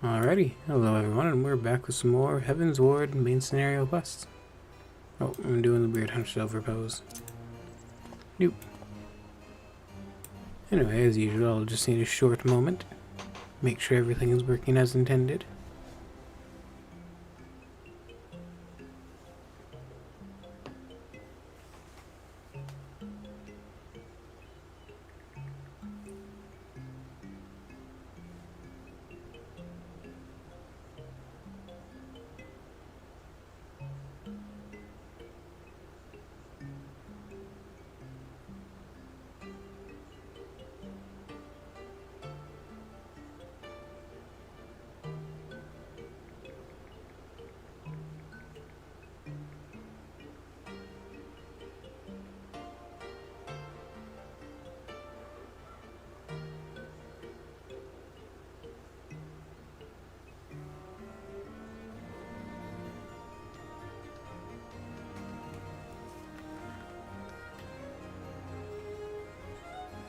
Alrighty, hello everyone, and we're back with some more Heaven's Ward main scenario quests. Oh, I'm doing the weird hunched over pose. Nope. Anyway, as usual, I'll just need a short moment. Make sure everything is working as intended.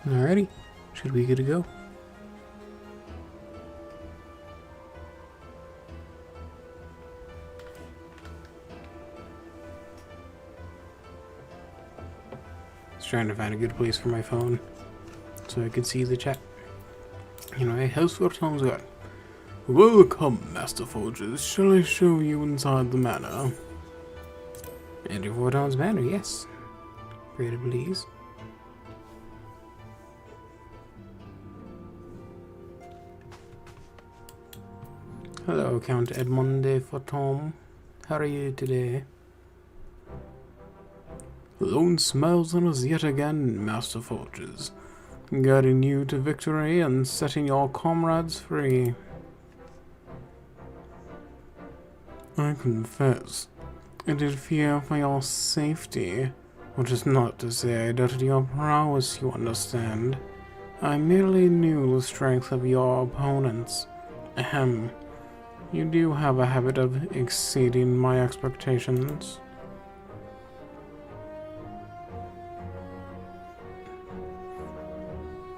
Alrighty, should we get to go? Just trying to find a good place for my phone so I can see the chat. Anyway, how's 4 times going? Welcome, Master Forges. Shall I show you inside the manor? Enter 4 times manor, yes. Pray to please. Hello, Count Edmonde Fortom. How are you today? Lone smiles on us yet again, Master Forges, guiding you to victory and setting your comrades free. I confess, I did fear for your safety, which is not to say I doubted your prowess, you understand. I merely knew the strength of your opponents. Ahem. You do have a habit of exceeding my expectations.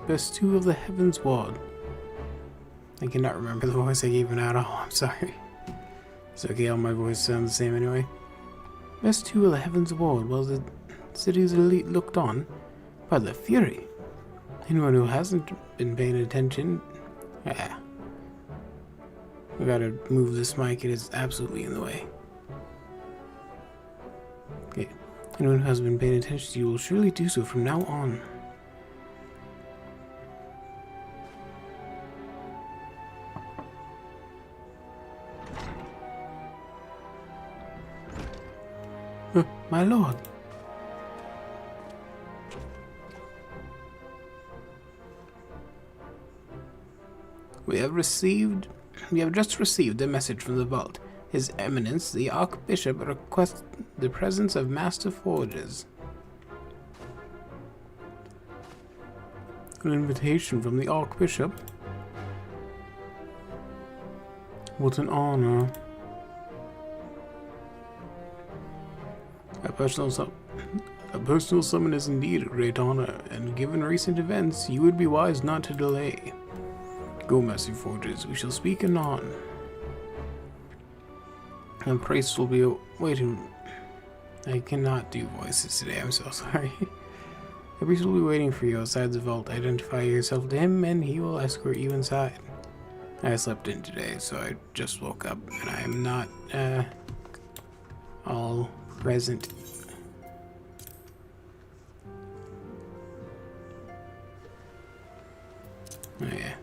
Best 2 of the Heaven's Ward. I cannot remember the voice I gave it out. Oh, I'm sorry. It's okay, all my voices sound the same anyway. Best 2 of the Heaven's Ward while the city's elite looked on by the Fury. Anyone who hasn't been paying attention... We gotta move this mic, it is absolutely in the way. Okay. Anyone who has been paying attention to you will surely do so from now on. My lord. We have just received a message from the vault. His Eminence, the Archbishop, requests the presence of Master Forges. An invitation from the Archbishop? What an honor. A personal summon is indeed a great honor, and given recent events, you would be wise not to delay. Go, Master Forges, we shall speak anon. The priest will be waiting. I cannot do voices today, I'm so sorry. The priest will be waiting for you outside the vault. Identify yourself to him, and he will escort you inside. I slept in today, so I just woke up, and I am not, all present. Oh yeah.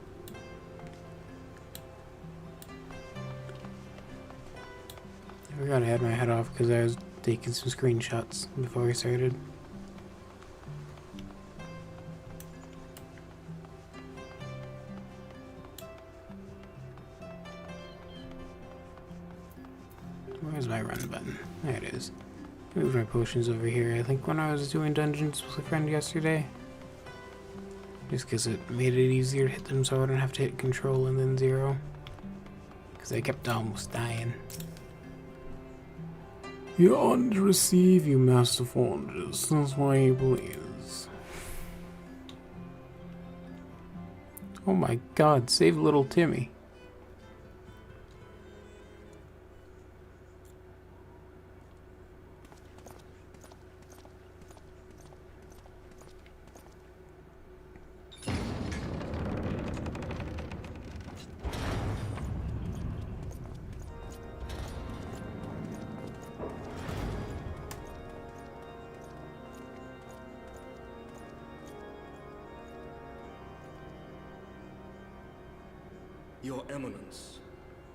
I forgot I had my head off because I was taking some screenshots before I started. Where's my run button? There it is. Move my potions over here. I think when I was doing dungeons with a friend yesterday, just because it made it easier to hit them so I wouldn't have to hit control and then 0. Because I kept almost dying. You ought to receive you, Master Forges. That's why you please. Oh my god, save little Timmy. Your Eminence,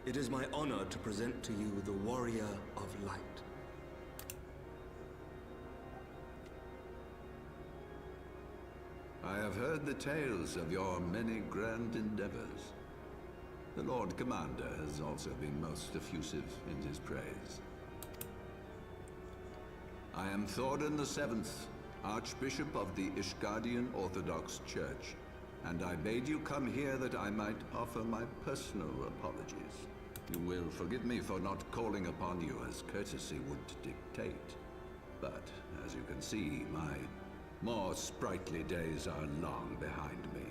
it is my honor to present to you the Warrior of Light. I have heard the tales of your many grand endeavors. The Lord Commander has also been most effusive in his praise. I am Thorin VII, Archbishop of the Ishgardian Orthodox Church, and I bade you come here that I might offer my personal apologies. You will forgive me for not calling upon you as courtesy would dictate. But, as you can see, my more sprightly days are long behind me.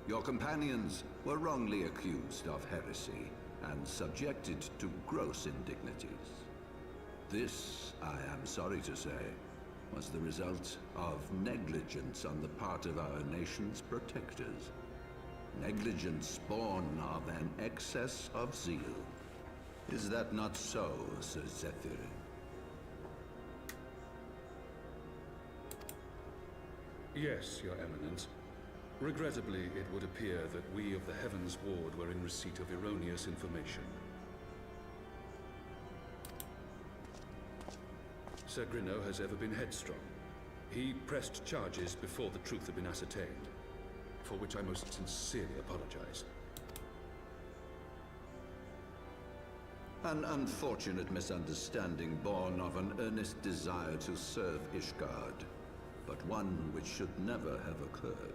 Your companions were wrongly accused of heresy and subjected to gross indignities. This, I am sorry to say, was the result of negligence on the part of our nation's protectors. Negligence born of an excess of zeal. Is that not so, Sir Zephyrin? Yes, Your Eminence. Regrettably, it would appear that we of the Heavens Ward were in receipt of erroneous information. Sir Grinno has ever been headstrong. He pressed charges before the truth had been ascertained, for which I most sincerely apologize. An unfortunate misunderstanding born of an earnest desire to serve Ishgard, but one which should never have occurred.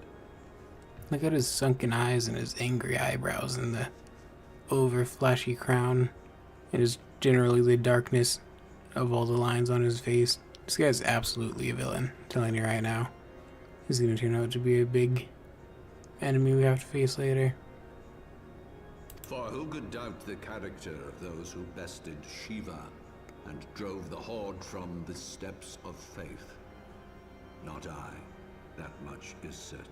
Look at his sunken eyes and his angry eyebrows and the over flashy crown and his generally the darkness of all the lines on his face. This guy's absolutely a villain, I'm telling you right now. He's gonna turn out to be a big enemy we have to face later. For who could doubt the character of those who bested Shiva and drove the Horde from the steps of faith? Not I. That much is certain.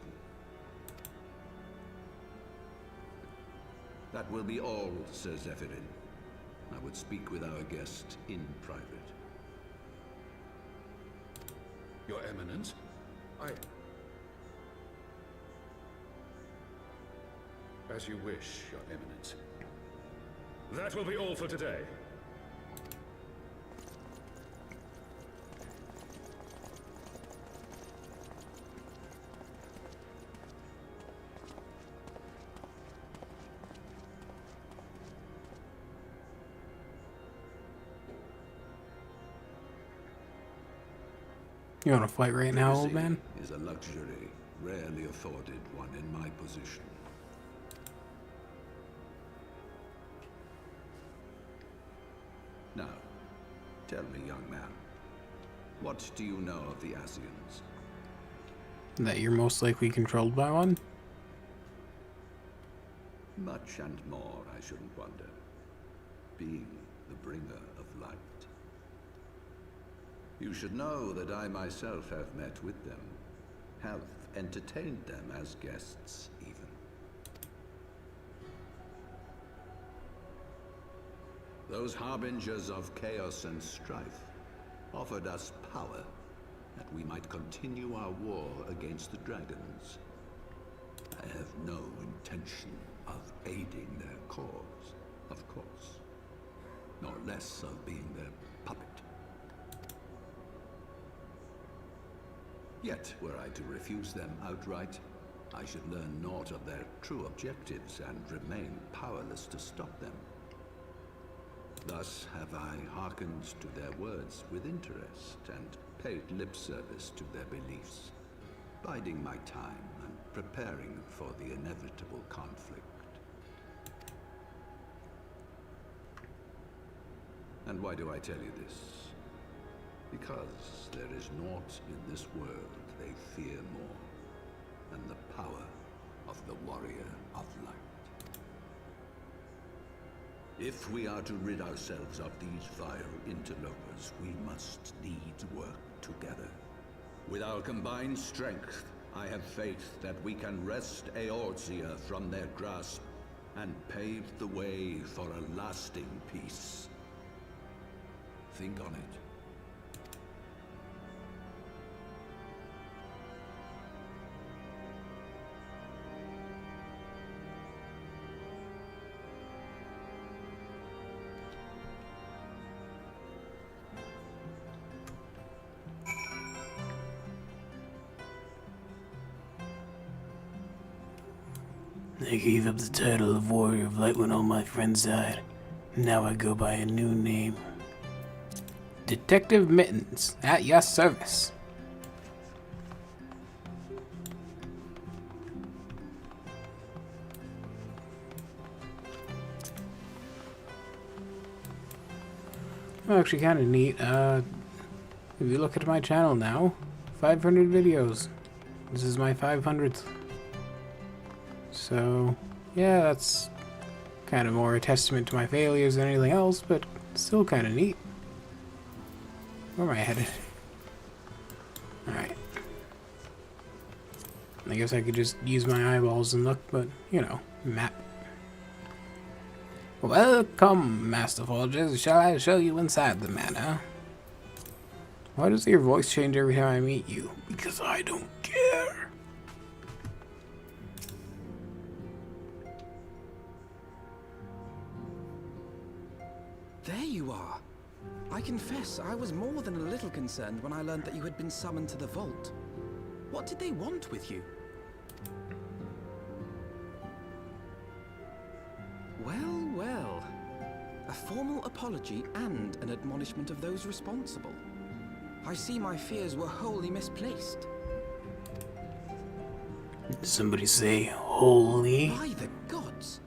That will be all, Sir Zephyrin. I would speak with our guest in private. Your Eminence, As you wish, Your Eminence. That will be all for today. You wanna fight right now, old man? Is a luxury rarely afforded one in my position. Now, tell me, young man, what do you know of the Asians? That you're most likely controlled by one? Much and more, I shouldn't wonder. Being the bringer of light. You should know that I myself have met with them, have entertained them as guests, even. Those harbingers of chaos and strife offered us power that we might continue our war against the dragons. I have no intention of aiding their cause, of course, nor less of being their puppet. Yet, were I to refuse them outright, I should learn naught of their true objectives and remain powerless to stop them. Thus have I hearkened to their words with interest and paid lip service to their beliefs, biding my time and preparing for the inevitable conflict. And why do I tell you this? Because there is naught in this world they fear more than the power of the Warrior of Light. If we are to rid ourselves of these vile interlopers, we must needs work together. With our combined strength, I have faith that we can wrest Eorzea from their grasp and pave the way for a lasting peace. Think on it. I gave up the title of Warrior of Light when all my friends died. Now I go by a new name. Detective Mittens, at your service. Actually kind of neat. If you look at my channel now, 500 videos. This is my 500th. So, yeah, that's kind of more a testament to my failures than anything else, but still kind of neat. Where am I headed? Alright. I guess I could just use my eyeballs and look, but, you know, map. Welcome, Master Forges. Shall I show you inside the manor? Why does your voice change every time I meet you? Because I don't care. There you are. I confess, I was more than a little concerned when I learned that you had been summoned to the vault. What did they want with you? Well, well. A formal apology and an admonishment of those responsible. I see my fears were wholly misplaced. Did somebody say holy? By the gods!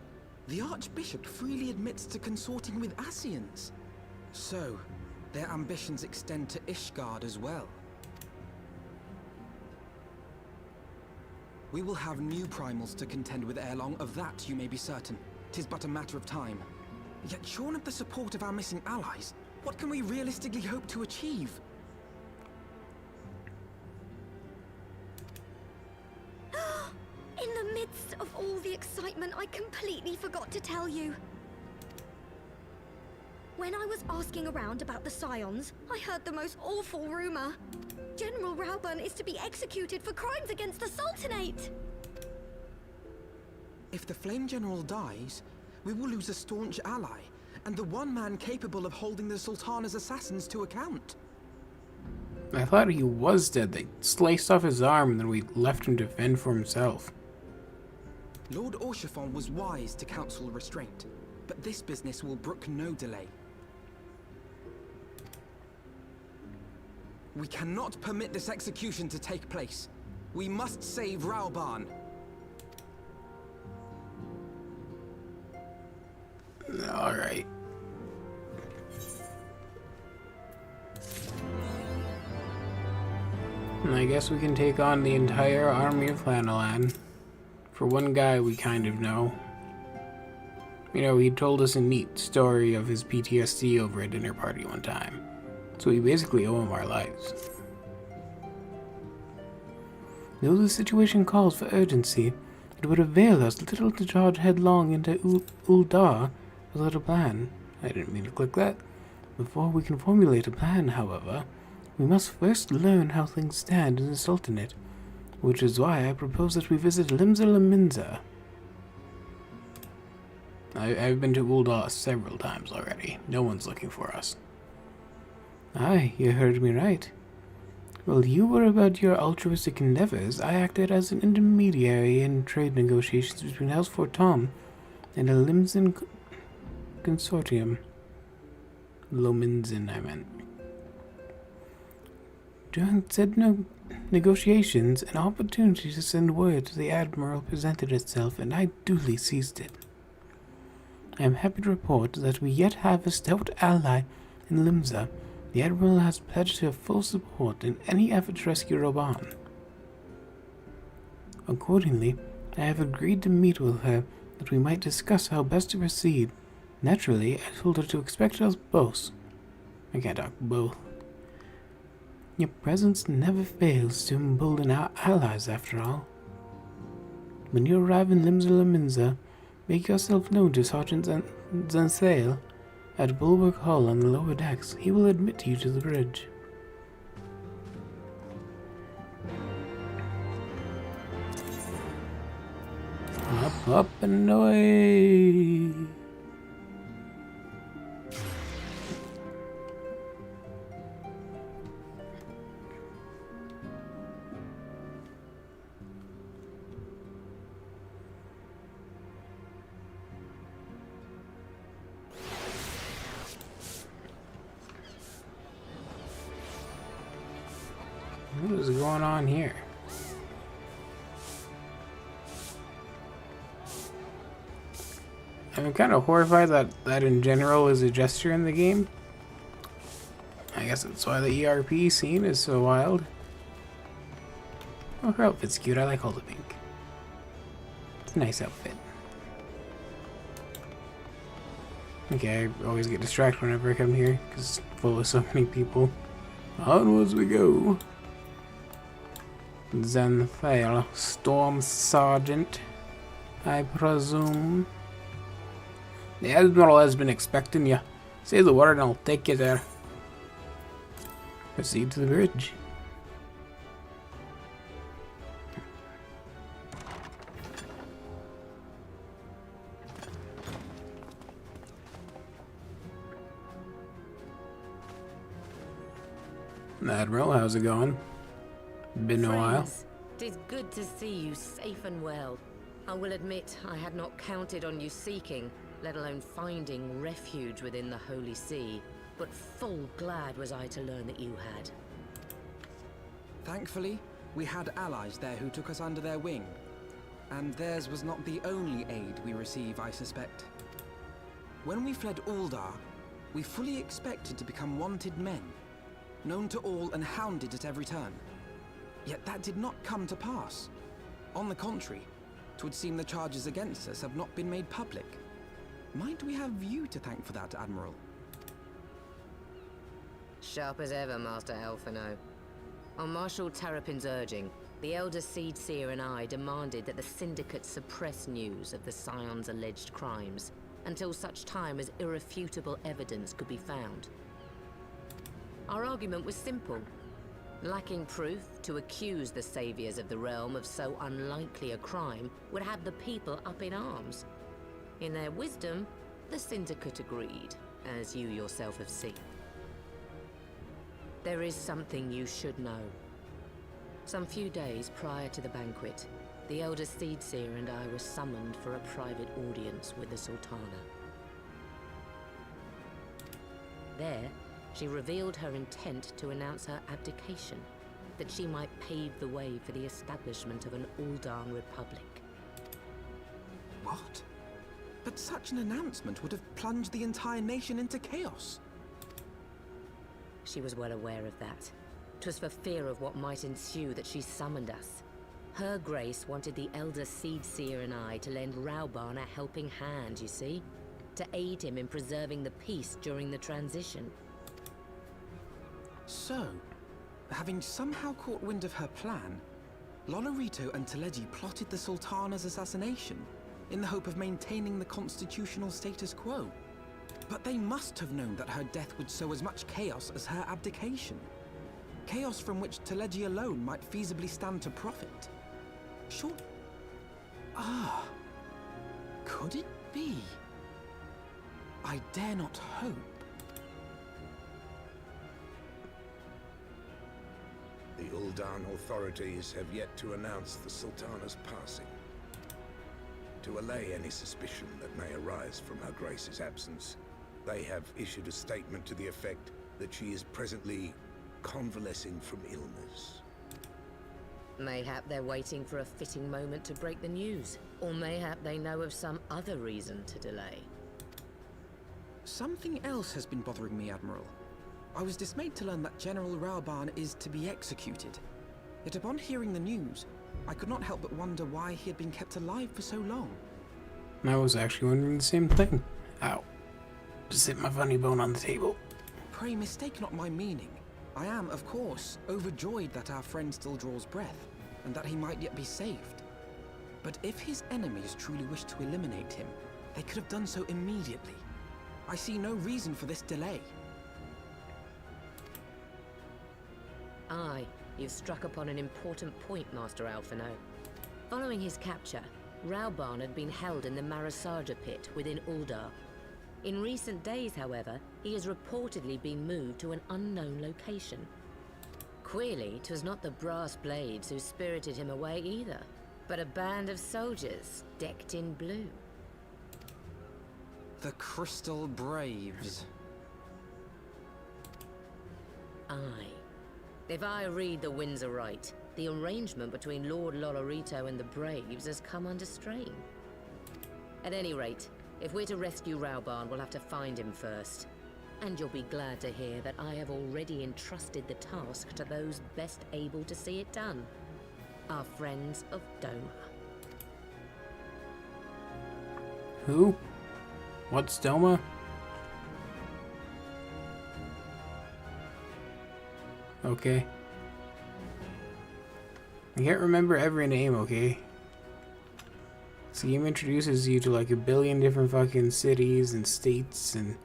The Archbishop freely admits to consorting with Ascians. So, their ambitions extend to Ishgard as well. We will have new primals to contend with ere long, of that you may be certain. 'Tis but a matter of time. Yet shorn of the support of our missing allies, what can we realistically hope to achieve? In the midst of all the excitement, I completely forgot to tell you. When I was asking around about the Scions, I heard the most awful rumor. General Rauburn is to be executed for crimes against the Sultanate. If the Flame General dies, we will lose a staunch ally, and the one man capable of holding the Sultana's assassins to account. I thought he was dead. They sliced off his arm and then we left him to fend for himself. Lord Orchiffon was wise to counsel restraint, but this business will brook no delay. We cannot permit this execution to take place. We must save Rauburn. Alright. I guess we can take on the entire army of Flanalan. For one guy we kind of know. You know, he told us a neat story of his PTSD over a dinner party one time. So we basically owe him our lives. Though the situation calls for urgency, it would avail us little to charge headlong into Uldar without a plan. I didn't mean to click that. Before we can formulate a plan, however, we must first learn how things stand in the Sultanate, which is why I propose that we visit Limsa Laminza. I've been to Uldar several times already. No one's looking for us. Aye, you heard me right. While you were about your altruistic endeavors, I acted as an intermediary in trade negotiations between House Fortom and a Limsan consortium. Lominzin, I meant. During said negotiations, an opportunity to send word to the Admiral presented itself, and I duly seized it. I am happy to report that we yet have a stout ally in Limsa. The Admiral has pledged her full support in any effort to rescue Roban. Accordingly, I have agreed to meet with her that we might discuss how best to proceed. Naturally, I told her to expect us both. I can't talk both. Your presence never fails to embolden our allies, after all. When you arrive in Limsa Laminza, make yourself known to Sergeant Zansail at Bulwark Hall on the lower decks. He will admit you to the bridge. Up and away! is going on here? I'm kind of horrified that that in general is a gesture in the game. I guess that's why the ERP scene is so wild. Oh, her outfit's cute. I like all the pink. It's a nice outfit. Okay, I always get distracted whenever I come here because it's full of so many people. Onwards we go. Zenthale, Storm Sergeant, I presume. The Admiral has been expecting you. Say the word and I'll take you there. Proceed to the bridge. Admiral, how's it going? Been a while. Friends, 'tis good to see you safe and well. I will admit I had not counted on you seeking, let alone finding refuge within the Holy See, but full glad was I to learn that you had. Thankfully, we had allies there who took us under their wing. And theirs was not the only aid we receive, I suspect. When we fled Uldar, we fully expected to become wanted men, known to all and hounded at every turn. Yet that did not come to pass. On the contrary, 'twould seem the charges against us have not been made public. Might we have you to thank for that, Admiral? Sharp as ever, Master Alphino. On Marshal Terrapin's urging, the Elder Seedseer and I demanded that the Syndicate suppress news of the Scion's alleged crimes, until such time as irrefutable evidence could be found. Our argument was simple. Lacking proof, to accuse the saviors of the realm of so unlikely a crime would have the people up in arms. In their wisdom, the Syndicate agreed, as you yourself have seen. There is something you should know. Some few days prior to the banquet, the Elder Seedseer and I were summoned for a private audience with the Sultana. There, she revealed her intent to announce her abdication, that she might pave the way for the establishment of an Uldan Republic. What? But such an announcement would have plunged the entire nation into chaos. She was well aware of that. 'Twas for fear of what might ensue that she summoned us. Her Grace wanted the Elder Seedseer and I to lend Rauban a helping hand, you see? To aid him in preserving the peace during the transition. So, having somehow caught wind of her plan, Lolorito and Teleji plotted the Sultana's assassination in the hope of maintaining the constitutional status quo. But they must have known that her death would sow as much chaos as her abdication. Chaos from which Teleji alone might feasibly stand to profit. Sure. Could it be? I dare not hope. The Uldan authorities have yet to announce the Sultana's passing. To allay any suspicion that may arise from Her Grace's absence, they have issued a statement to the effect that she is presently convalescing from illness. Mayhap they're waiting for a fitting moment to break the news, or mayhap they know of some other reason to delay. Something else has been bothering me, Admiral. I was dismayed to learn that General Rauban is to be executed. Yet upon hearing the news, I could not help but wonder why he had been kept alive for so long. I was actually wondering the same thing. Ow. Just hit my funny bone on the table. Pray mistake not my meaning. I am, of course, overjoyed that our friend still draws breath, and that he might yet be saved. But if his enemies truly wished to eliminate him, they could have done so immediately. I see no reason for this delay. Aye, you've struck upon an important point, Master Alphino. Following his capture, Rauban had been held in the Marasaja pit within Uldar. In recent days, however, he has reportedly been moved to an unknown location. Queerly, 'twas not the Brass Blades who spirited him away either, but a band of soldiers decked in blue. The Crystal Braves. Aye. If I read the winds aright, the arrangement between Lord Lolorito and the Braves has come under strain. At any rate, if we're to rescue Rauban, we'll have to find him first. And you'll be glad to hear that I have already entrusted the task to those best able to see it done. Our friends of Doma. Who? What's Doma? Okay. I can't remember every name, okay? This game introduces you to like a billion different fucking cities and states and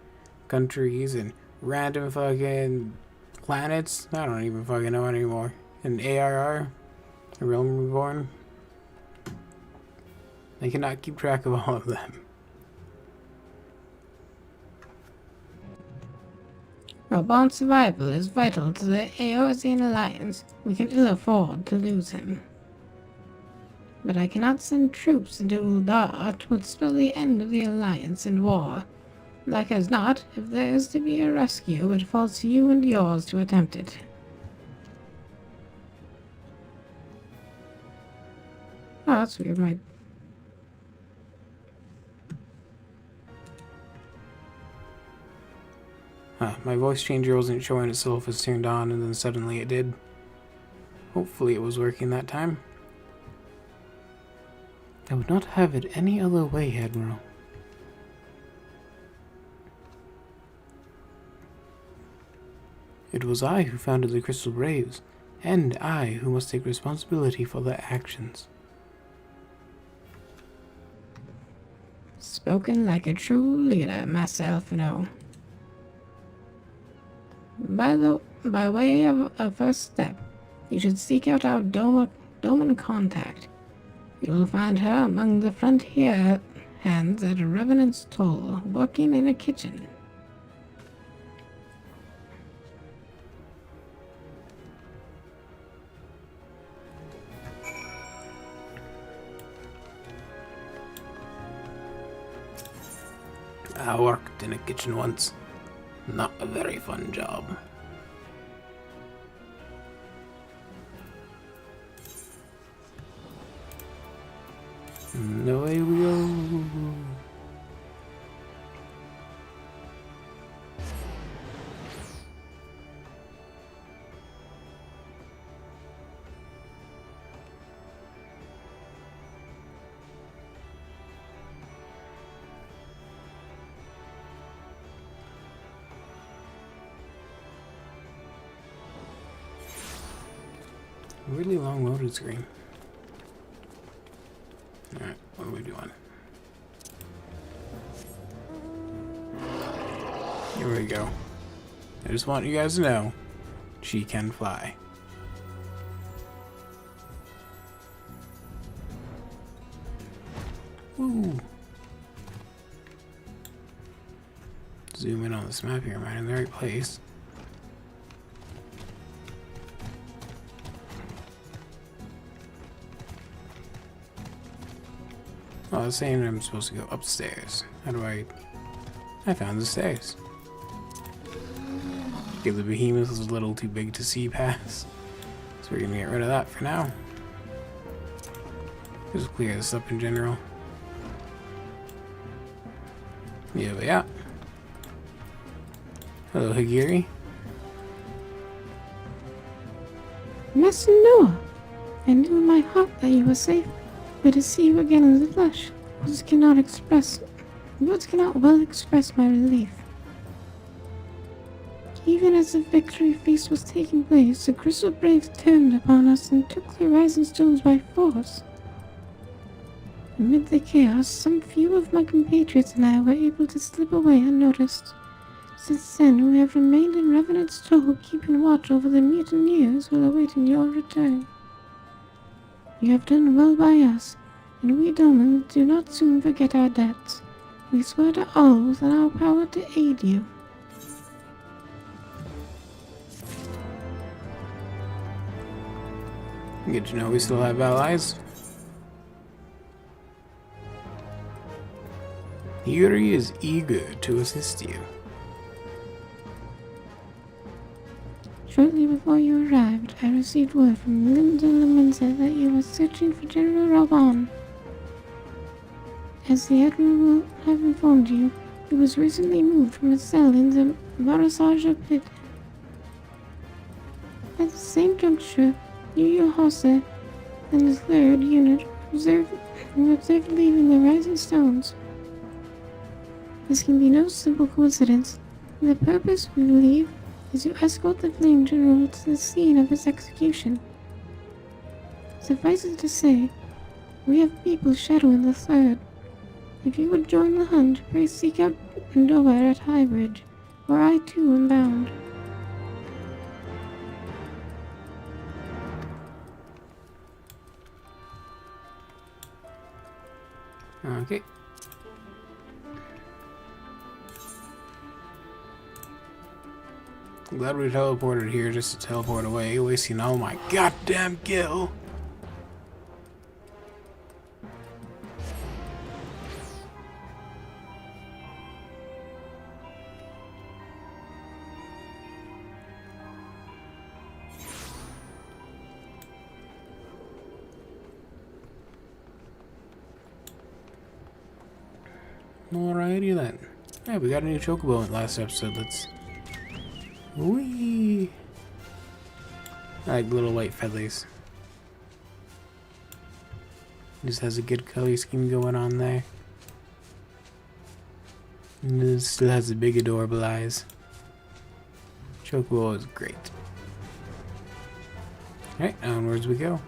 countries and random fucking planets. I don't even fucking know anymore. And ARR, a Realm Reborn. I cannot keep track of all of them. Rauban's survival is vital to the Eorzean Alliance. We can ill afford to lose him. But I cannot send troops into Uldar to spell the end of the Alliance in war. Like as not, if there is to be a rescue, it falls to you and yours to attempt it. Oh, that's weird, right? Huh, my voice changer wasn't showing itself as turned on, and then suddenly it did. Hopefully it was working that time. I would not have it any other way, Admiral. It was I who founded the Crystal Braves, and I who must take responsibility for their actions. Spoken like a true leader, Master Elfino. By way of a first step, you should seek out our Doman contact. You will find her among the frontier hands at a Revenant's Toll, working in a kitchen. I worked in a kitchen once. Not a very fun job. Away we go. Really long loading screen. Alright, what are we doing? Here we go. I just want you guys to know, she can fly. Woo! Zoom in on this map here, am I in the right place? Oh, I was saying I'm supposed to go upstairs. How do I found the stairs. Okay, the behemoth is a little too big to see past. So we're gonna get rid of that for now. Just clear this up in general. Yeah, but yeah. Hello, Higiri. Master Noah, I knew in my heart that you were safe, but to see you again in the flesh, words cannot well express my relief. Even as the victory feast was taking place, the Crystal Braves turned upon us and took the Rising Stones by force. Amid the chaos, some few of my compatriots and I were able to slip away unnoticed. Since then, we have remained in Revenant's Toll, keeping watch over the mutineers while awaiting your return. You have done well by us, and we Doman do not soon forget our debts. We swear to all within our power to aid you. Good to know we still have allies. Yuri is eager to assist you. Shortly before you arrived, but I received word from Linda Lamenza that you were searching for General Raban. As the Admiral will have informed you, he was recently moved from a cell in the Marasaja pit. At the same juncture, Yu Hase and the 3rd unit were observed leaving the Rising Stones. This can be no simple coincidence, and the purpose, we believe, is to escort the Flame General to the scene of his execution. Suffice it to say, we have people shadowing the 3rd. If you would join the hunt, pray seek out Ndoa at Highbridge, where I too am bound. Okay. I'm glad we teleported here just to teleport away, wasting all my goddamn gil. Alrighty then. Yeah, we got a new chocobo in the last episode. Let's... Whee! I like little white feathers. Just has a good color scheme going on there. And it still has the big adorable eyes. Chocobo is great. Alright, onwards we go.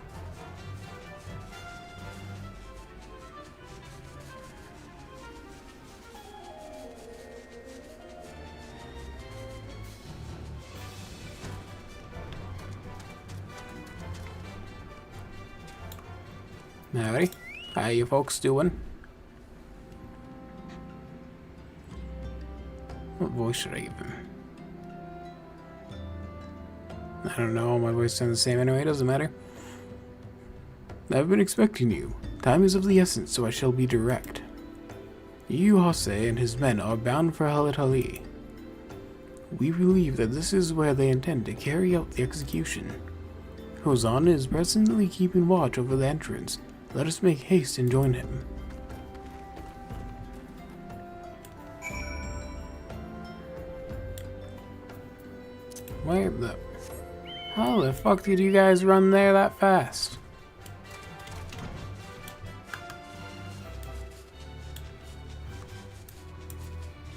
Howdy. How you folks doing? What voice should I give him? I don't know, my voice sounds the same anyway, doesn't matter. I've been expecting you. Time is of the essence, so I shall be direct. Yu Hase and his men are bound for Halat Ali. We believe that this is where they intend to carry out the execution. Hozan is presently keeping watch over the entrance. Let us make haste and join him. Wait, how the fuck did you guys run there that fast?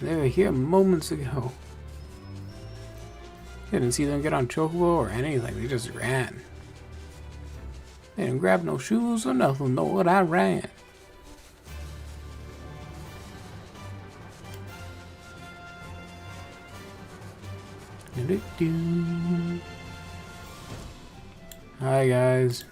They were here moments ago. I didn't see them get on Chocobo or anything, they just ran. They didn't grab no shoes or nothing, Lord, I ran. Hi guys.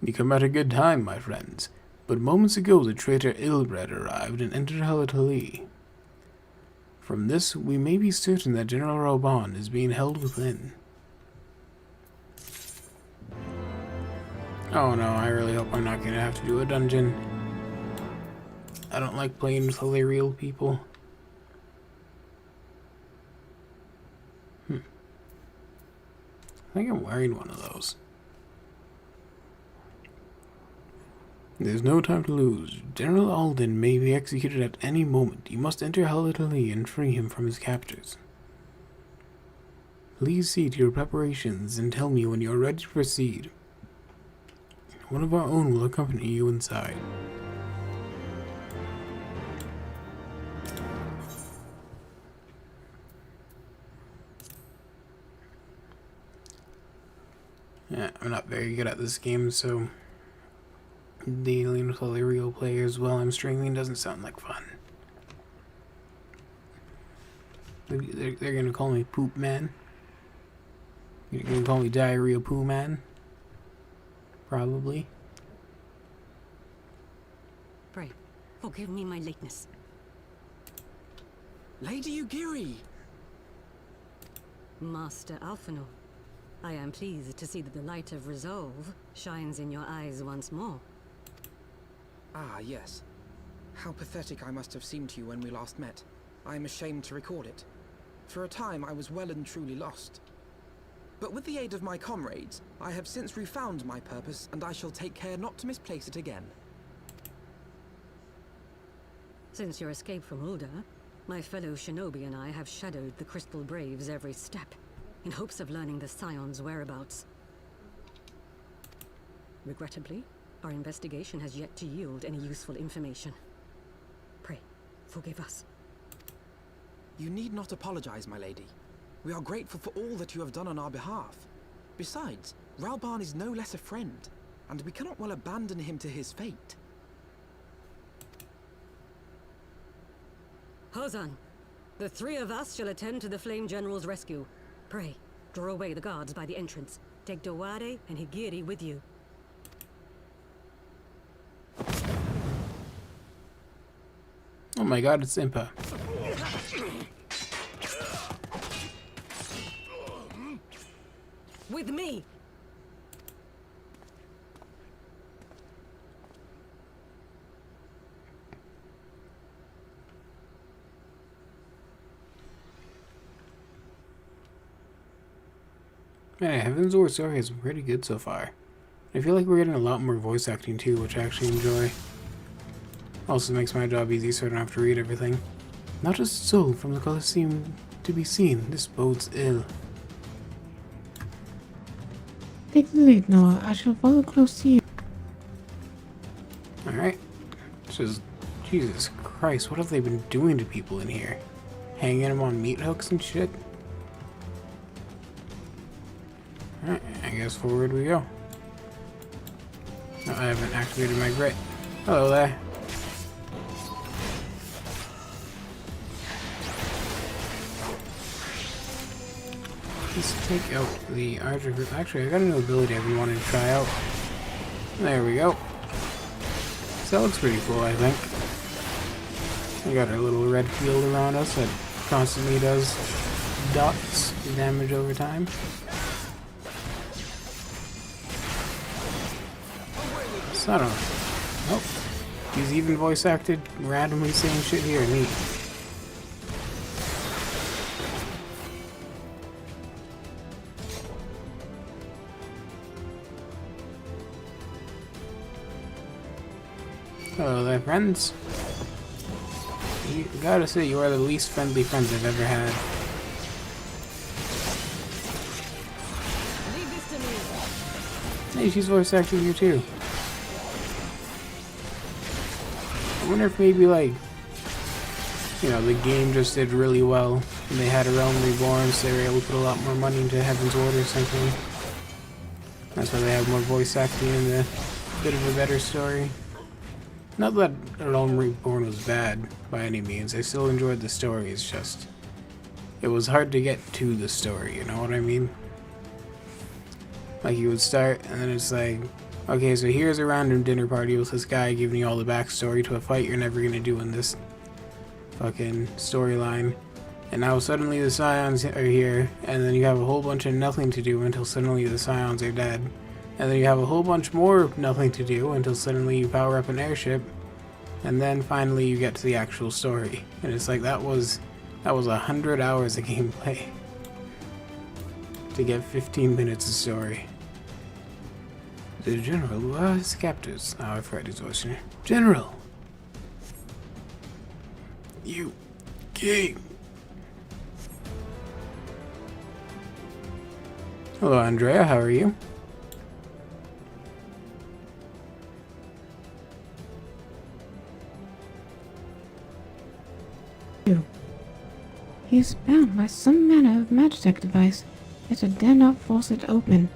You come at a good time, my friends. But moments ago the traitor Ilbred arrived and entered Halat Ali. From this, we may be certain that General Raban is being held within. Oh no, I really hope I'm not gonna have to do a dungeon. I don't like playing with other real people. I think I'm wearing one of those. There's no time to lose. General Alden may be executed at any moment. You must enter Halat Ali and free him from his captors. Please see to your preparations and tell me when you are ready to proceed. One of our own will accompany you inside. Yeah, I'm not very good at this game, so dealing with all the real players while I'm streaming doesn't sound like fun. They're gonna call me Poop Man. You're gonna call me Diarrhea Poo Man. Probably. Pray, forgive me my lateness. Lady Ugiri! Master Alphino, I am pleased to see that the light of resolve shines in your eyes once more. Ah, yes. How pathetic I must have seemed to you when we last met. I am ashamed to record it. For a time, I was well and truly lost. But with the aid of my comrades, I have since refound my purpose, and I shall take care not to misplace it again. Since your escape from Ulda, my fellow shinobi and I have shadowed the Crystal Braves every step, in hopes of learning the Scion's whereabouts. Regrettably, our investigation has yet to yield any useful information. Pray, forgive us. You need not apologize, my lady. We are grateful for all that you have done on our behalf. Besides, Ralban is no less a friend, and we cannot well abandon him to his fate. Hozan, the three of us shall attend to the Flame General's rescue. Pray, draw away the guards by the entrance. Take Dowade and Higiri with you. Oh my god, it's Impa. With me! Man, Heaven's Door story is pretty good so far. I feel like we're getting a lot more voice acting too, which I actually enjoy. Also makes my job easy so I don't have to read everything. Not a soul from the Colosseum to be seen. This bodes ill. Take the lead, Noah. I shall follow close to you. Alright. Just, Jesus Christ, what have they been doing to people in here? Hanging them on meat hooks and shit? Alright, I guess forward we go. No, I haven't activated my grit. Hello there. Let's take out the Archer group. Actually, I got a new ability I've been wanting to try out. There we go. So that looks pretty cool, I think. We got our little red field around us that constantly does dots damage over time. So I don't know. Oh, he's even voice acted randomly saying shit here. Neat. Hello there, friends. You gotta say, you are the least friendly friends I've ever had. Leave this to me. Hey, she's voice acting here too. I wonder if maybe, like, you know, the game just did really well and they had a Realm Reborn, so they were able to put a lot more money into Heaven's Ward or something. That's why they have more voice acting and a bit of a better story. Not that Realm Reborn was bad by any means. I still enjoyed the story. It's just, it was hard to get to the story, you know what I mean? Like, you would start and then it's like, okay, so here's a random dinner party with this guy giving you all the backstory to a fight you're never gonna do in this fucking storyline. And now suddenly the Scions are here, and then you have a whole bunch of nothing to do until suddenly the Scions are dead. And then you have a whole bunch more nothing to do until suddenly you power up an airship. And then finally you get to the actual story. And it's like that was 100 hours of gameplay to get 15 minutes of story. The General who are his captors. Oh, I've heard his voice here. General! You king! Hello, Andrea, how are you? He is bound by some manner of magitech device, yet I dare not force it open.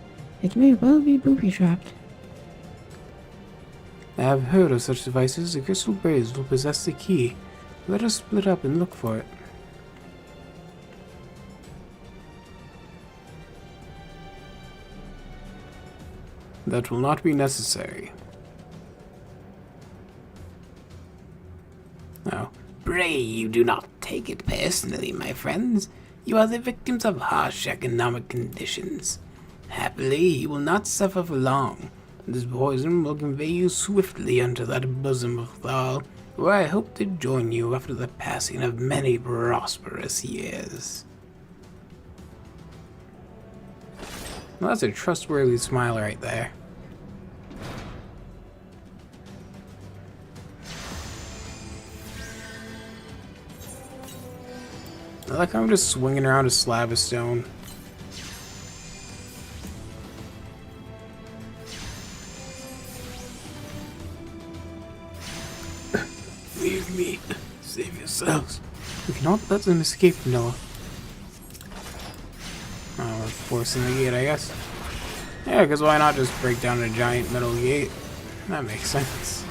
It may well be booby-trapped. I have heard of such devices. The Crystal Braves will possess the key. Let us split up and look for it. That will not be necessary. Now, pray you do not take it personally, my friends. You are the victims of harsh economic conditions. Happily, you will not suffer for long. This poison will convey you swiftly unto that bosom of Thal, where I hope to join you after the passing of many prosperous years. Well, that's a trustworthy smile right there. I like how I'm just swinging around a slab of stone. Leave me. Save yourselves. We cannot let them escape, Noah. Oh, we're forcing the gate, I guess. Yeah, because why not just break down a giant metal gate? That makes sense.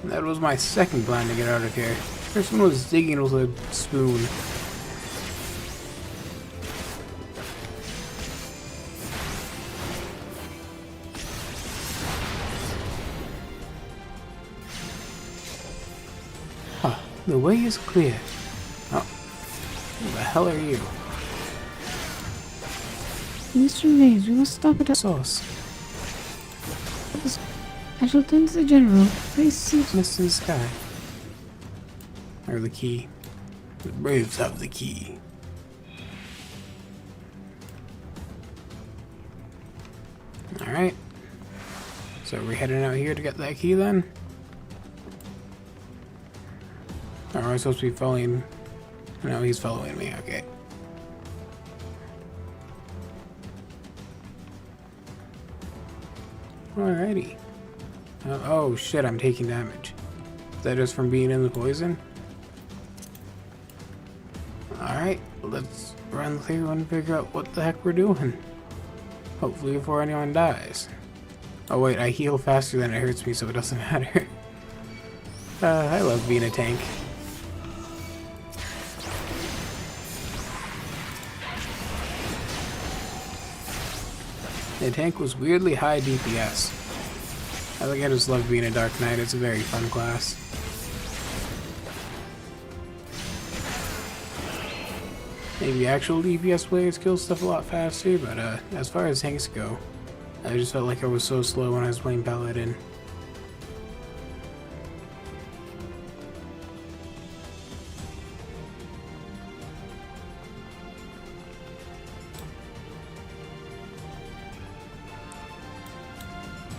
That was my second plan to get out of here. First one was digging with a spoon. Huh, the way is clear. Oh, who the hell are you? Mr. Mays, we must stop at a Sauce. I shall turn to the general. Please see. Mist in the sky. Or the key. The Braves have the key. Alright. So we're heading out here to get that key then? Or am I supposed to be following? No, he's following me, okay. Alrighty. Oh shit, I'm taking damage. Is that just from being in the poison? Alright, let's run through and figure out what the heck we're doing. Hopefully before anyone dies. Oh wait, I heal faster than it hurts me, so it doesn't matter. I love being a tank. The tank was weirdly high DPS. I think I just love being a Dark Knight, it's a very fun class. Maybe actual DPS players kill stuff a lot faster, but as far as tanks go, I just felt like I was so slow when I was playing Paladin.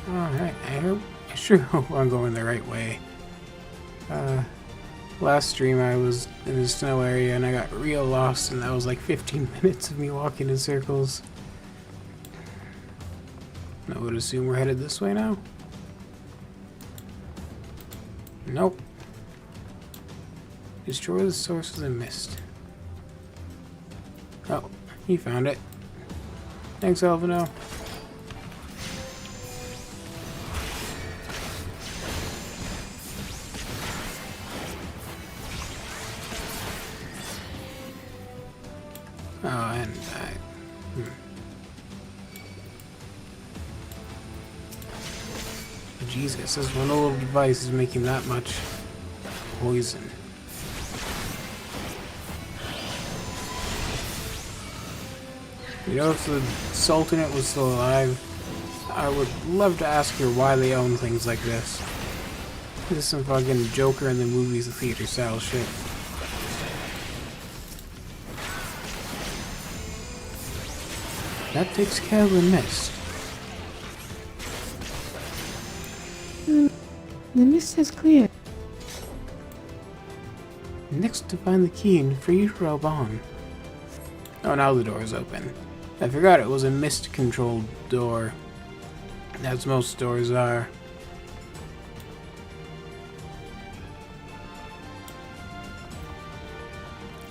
Alright, I sure hope I'm going the right way. Last stream I was in the snow area and I got real lost, and that was like 15 minutes of me walking in circles. I would assume we're headed this way now? Nope. Destroy the source of the mist. Oh, he found it. Thanks, Alvino. Oh, and Jesus, this one little device is making that much poison. You know, if the Sultanate was still alive, I would love to ask her why they own things like this. This is some fucking Joker in the movies, the theater style shit. That takes care of the mist. The mist has cleared. Next to find the key and free Raban. Oh, now the door is open. I forgot it was a mist-controlled door. As most doors are.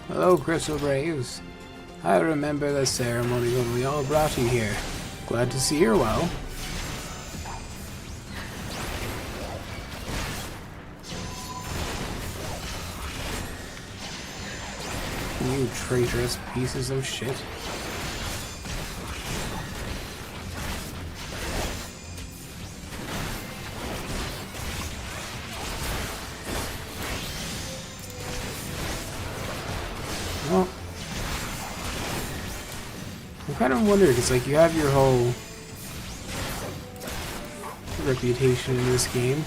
Hello, Crystal Braves. I remember the ceremony when we all brought you here. Glad to see you're well. You traitorous pieces of shit. Well, I'm kind of wondering, because like you have your whole reputation in this game,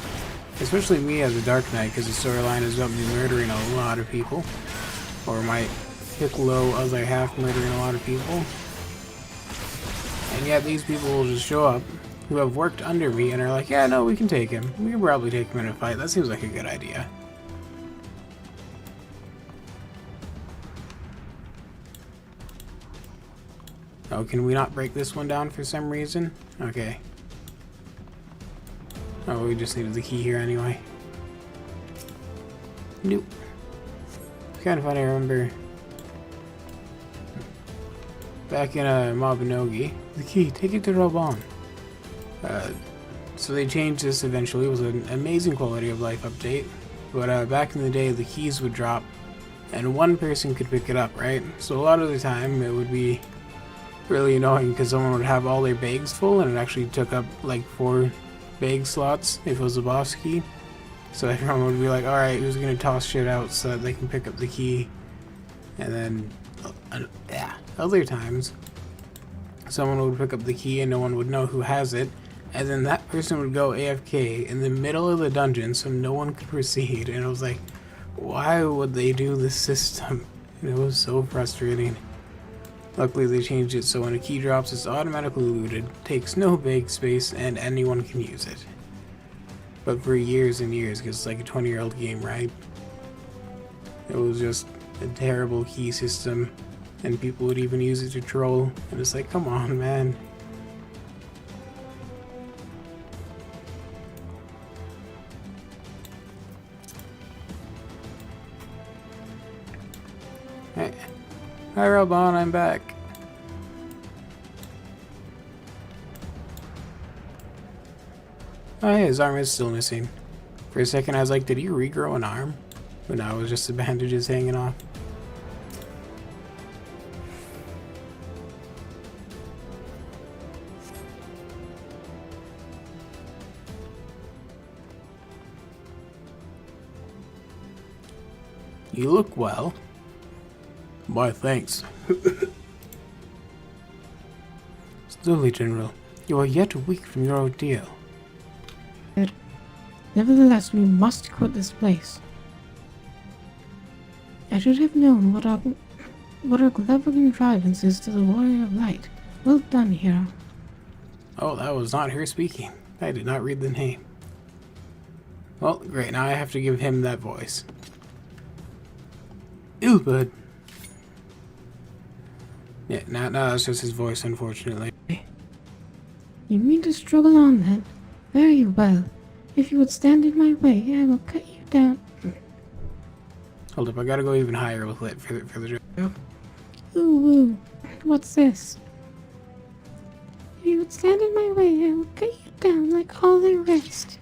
especially me as a Dark Knight, because the storyline is about me murdering a lot of people, or my Piccolo as I half murdering a lot of people. And yet these people will just show up, who have worked under me, and are like, yeah, no, we can take him. We can probably take him in a fight. That seems like a good idea. Oh, can we not break this one down for some reason? Okay. Oh, we just needed the key here anyway. Nope. It's kind of funny, I remember back in Mabinogi, the key, take it to Raban. So they changed this eventually. It was an amazing quality of life update. But back in the day, the keys would drop and one person could pick it up, right? So a lot of the time it would be really annoying because someone would have all their bags full and it actually took up like 4 bag slots if it was a boss key. So everyone would be like, alright, who's gonna toss shit out so that they can pick up the key? And then, other times, someone would pick up the key and no one would know who has it. And then that person would go AFK in the middle of the dungeon so no one could proceed. And I was like, why would they do this system? And it was so frustrating. Luckily they changed it so when a key drops it's automatically looted, takes no bag space, and anyone can use it. But for years and years, because it's like a 20-year-old game, right? It was just a terrible key system, and people would even use it to troll, and it's like, come on, man. Hey. Hi, Robon, I'm back. Oh yeah, his arm is still missing. For a second I was like, did he regrow an arm? But no, it was just the bandages hanging off. You look well. Why, thanks. Slowly, General. You are yet weak from your ordeal. Nevertheless, we must quit this place. I should have known what our clever contrivance is to the Warrior of Light. Well done, hero. Oh, that was not her speaking. I did not read the name. Well, great. Now I have to give him that voice. Ew, bud. Yeah, now that's just his voice, unfortunately. You mean to struggle on then? Very well. If you would stand in my way, I will cut you down. Hold up, I gotta go even higher with it for the joke. Ooh, what's this? If you would stand in my way, I will cut you down like all the rest.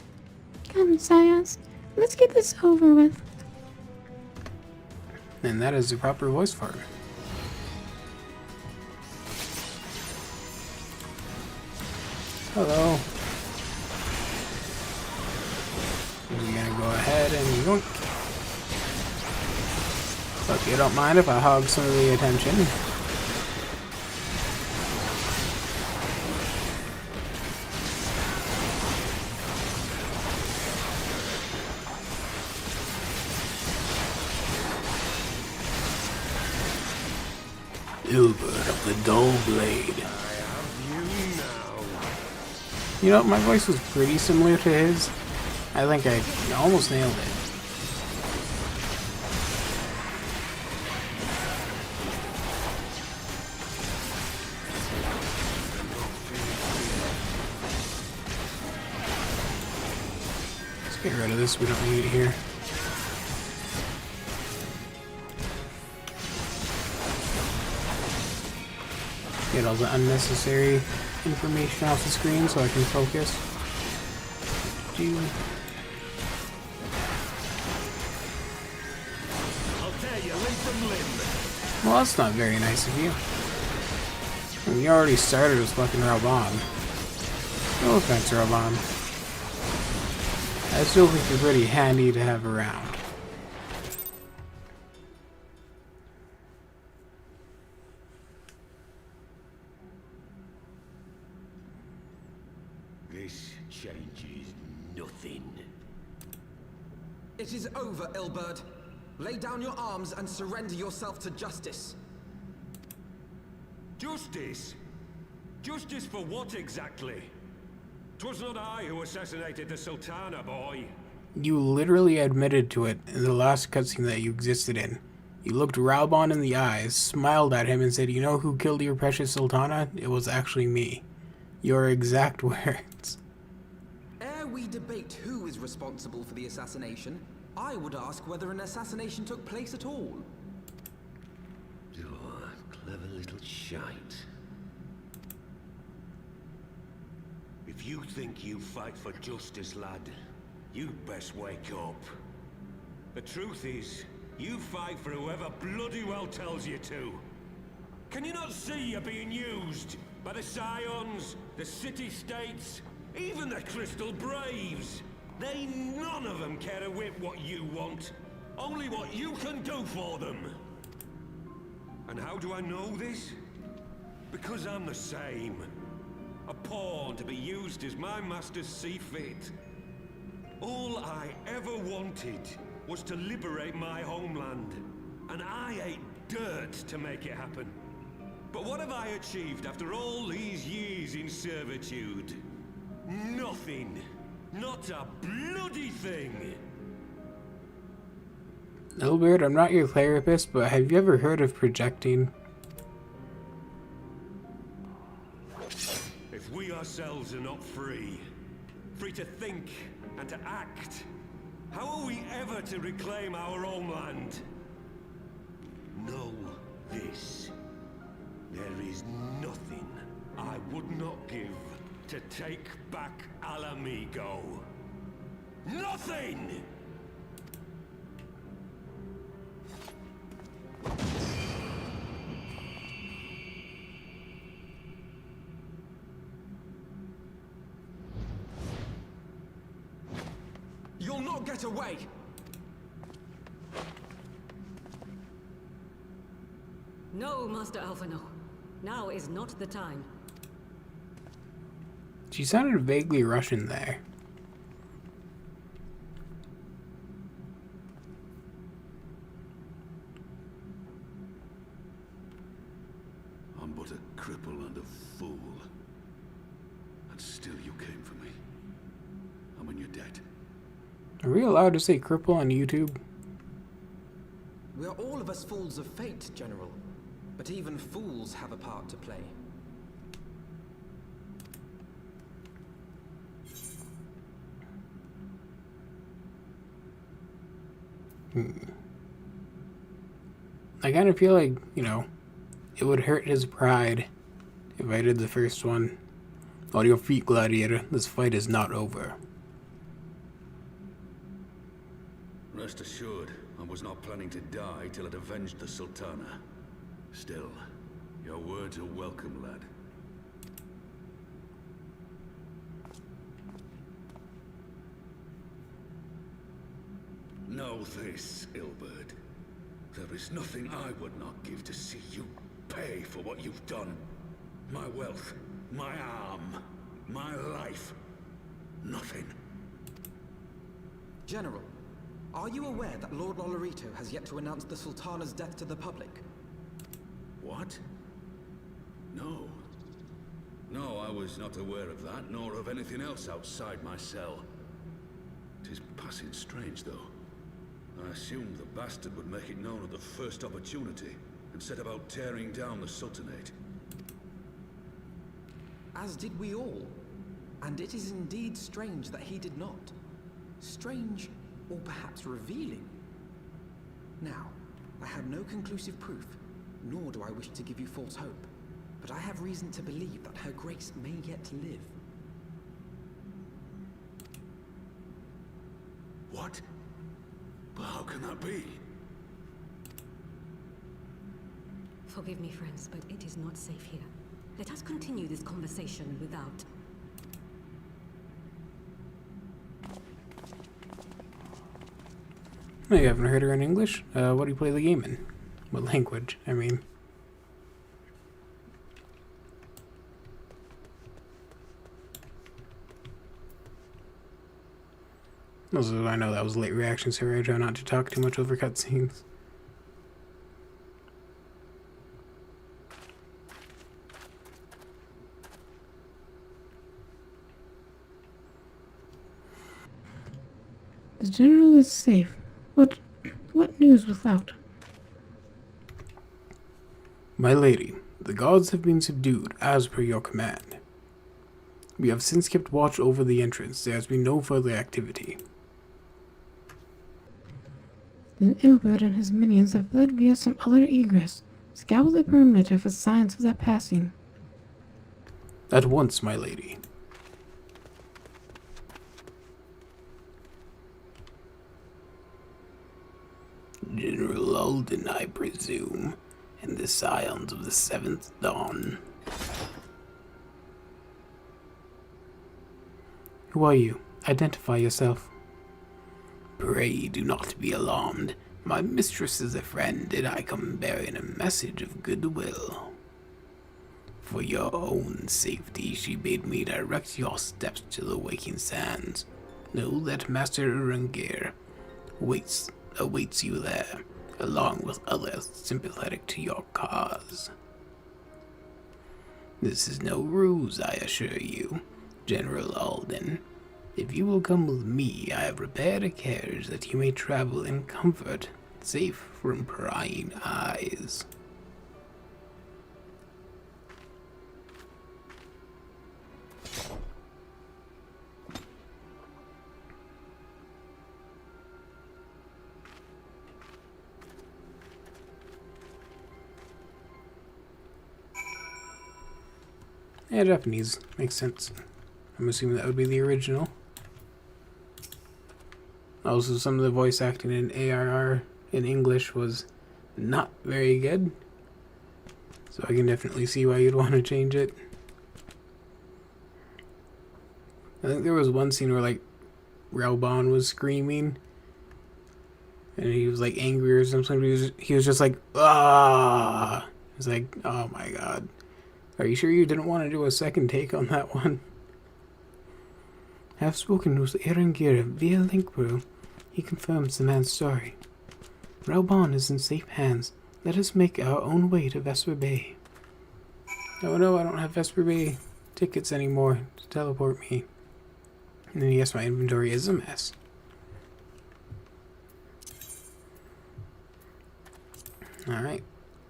Come, Science, let's get this over with. And that is the proper voice for him. Hello. We're gonna go ahead and yoink. Look, you don't mind if I hog some of the attention. Ilbert of the Dull Blade. You know, my voice was pretty similar to his. I think I almost nailed it. Let's get rid of this, we don't need it here. Get all the unnecessary information off the screen so I can focus. Well, that's not very nice of you. I mean, you already started with fucking Raban. No offense, Raban. I still think you're pretty handy to have around. This changes nothing. It is over, Ilbert. Lay down your arms and surrender yourself to justice. Justice? Justice for what exactly? 'Twas not I who assassinated the Sultana, boy. You literally admitted to it in the last cutscene that you existed in. You looked Raubon in the eyes, smiled at him, and said, "You know who killed your precious Sultana? It was actually me." Your exact words. Ere we debate who is responsible for the assassination, I would ask whether an assassination took place at all. Oh, clever little shite. If you think you fight for justice, lad, you'd best wake up. The truth is, you fight for whoever bloody well tells you to. Can you not see you're being used? By the Scions, the City-States, even the Crystal Braves. They none of them care a whit what you want. Only what you can do for them. And how do I know this? Because I'm the same. A pawn to be used as my masters see fit. All I ever wanted was to liberate my homeland. And I ate dirt to make it happen. But what have I achieved after all these years in servitude? Nothing. Not a bloody thing. Albert, I'm not your therapist, but have you ever heard of projecting? If we ourselves are not free, free to think and to act, how are we ever to reclaim our homeland? Know this. There is nothing I would not give to take back Alamigo. Nothing! You'll not get away! No, Master Alphino. Now is not the time. She sounded vaguely Russian there. I'm but a cripple and a fool. And still you came for me. And when you're dead. Are we allowed to say cripple on YouTube? We are all of us fools of fate, General. But even fools have a part to play. I kind of feel like, you know, it would hurt his pride if I did the first one. On your feet, Gladiator. This fight is not over. Rest assured, I was not planning to die till I'd avenged the Sultana. Still, your words are welcome, lad. Know this, Ilbert. There is nothing I would not give to see you pay for what you've done. My wealth, my arm, my life. Nothing. General, are you aware that Lord Lolorito has yet to announce the Sultana's death to the public? What? No. No, I was not aware of that, nor of anything else outside my cell. 'Tis passing strange, though. I assumed the bastard would make it known at the first opportunity, and set about tearing down the Sultanate. As did we all. And it is indeed strange that he did not. Strange, or perhaps revealing. Now, I have no conclusive proof, nor do I wish to give you false hope, but I have reason to believe that Her Grace may yet live. What? But how can that be? Forgive me, friends, but it is not safe here. Let us continue this conversation without... Oh, you haven't heard her in English? What do you play the game in? What language? I mean... Also, I know that was a late reaction, so I try not to talk too much over cutscenes. The general is safe. What news without? My lady, the gods have been subdued, as per your command. We have since kept watch over the entrance. There has been no further activity. Then Ilbert and his minions have fled via some other egress. Scour the perimeter for signs of their passing. At once, my lady. General Alden, I presume, and the scions of the Seventh Dawn. Who are you? Identify yourself. Pray do not be alarmed. My mistress is a friend, and I come bearing a message of goodwill. For your own safety, she bade me direct your steps to the Waking Sands. Know that Master Urungir awaits you there, along with others sympathetic to your cause. This is no ruse, I assure you, General Alden. If you will come with me, I have prepared a carriage that you may travel in comfort, safe from prying eyes. Yeah, Japanese. Makes sense. I'm assuming that would be the original. Also, some of the voice acting in ARR in English was not very good. So I can definitely see why you'd want to change it. I think there was one scene where, like, Raubon was screaming. And he was, like, angry or something. He was just like, ah! He was like, oh my god. Are you sure you didn't want to do a second take on that one? I have spoken with Erengir via Linkbrew. He confirms the man's story. Raubon is in safe hands. Let us make our own way to Vesper Bay. Oh no, I don't have Vesper Bay tickets anymore to teleport me. And then yes, my inventory is a mess. Alright.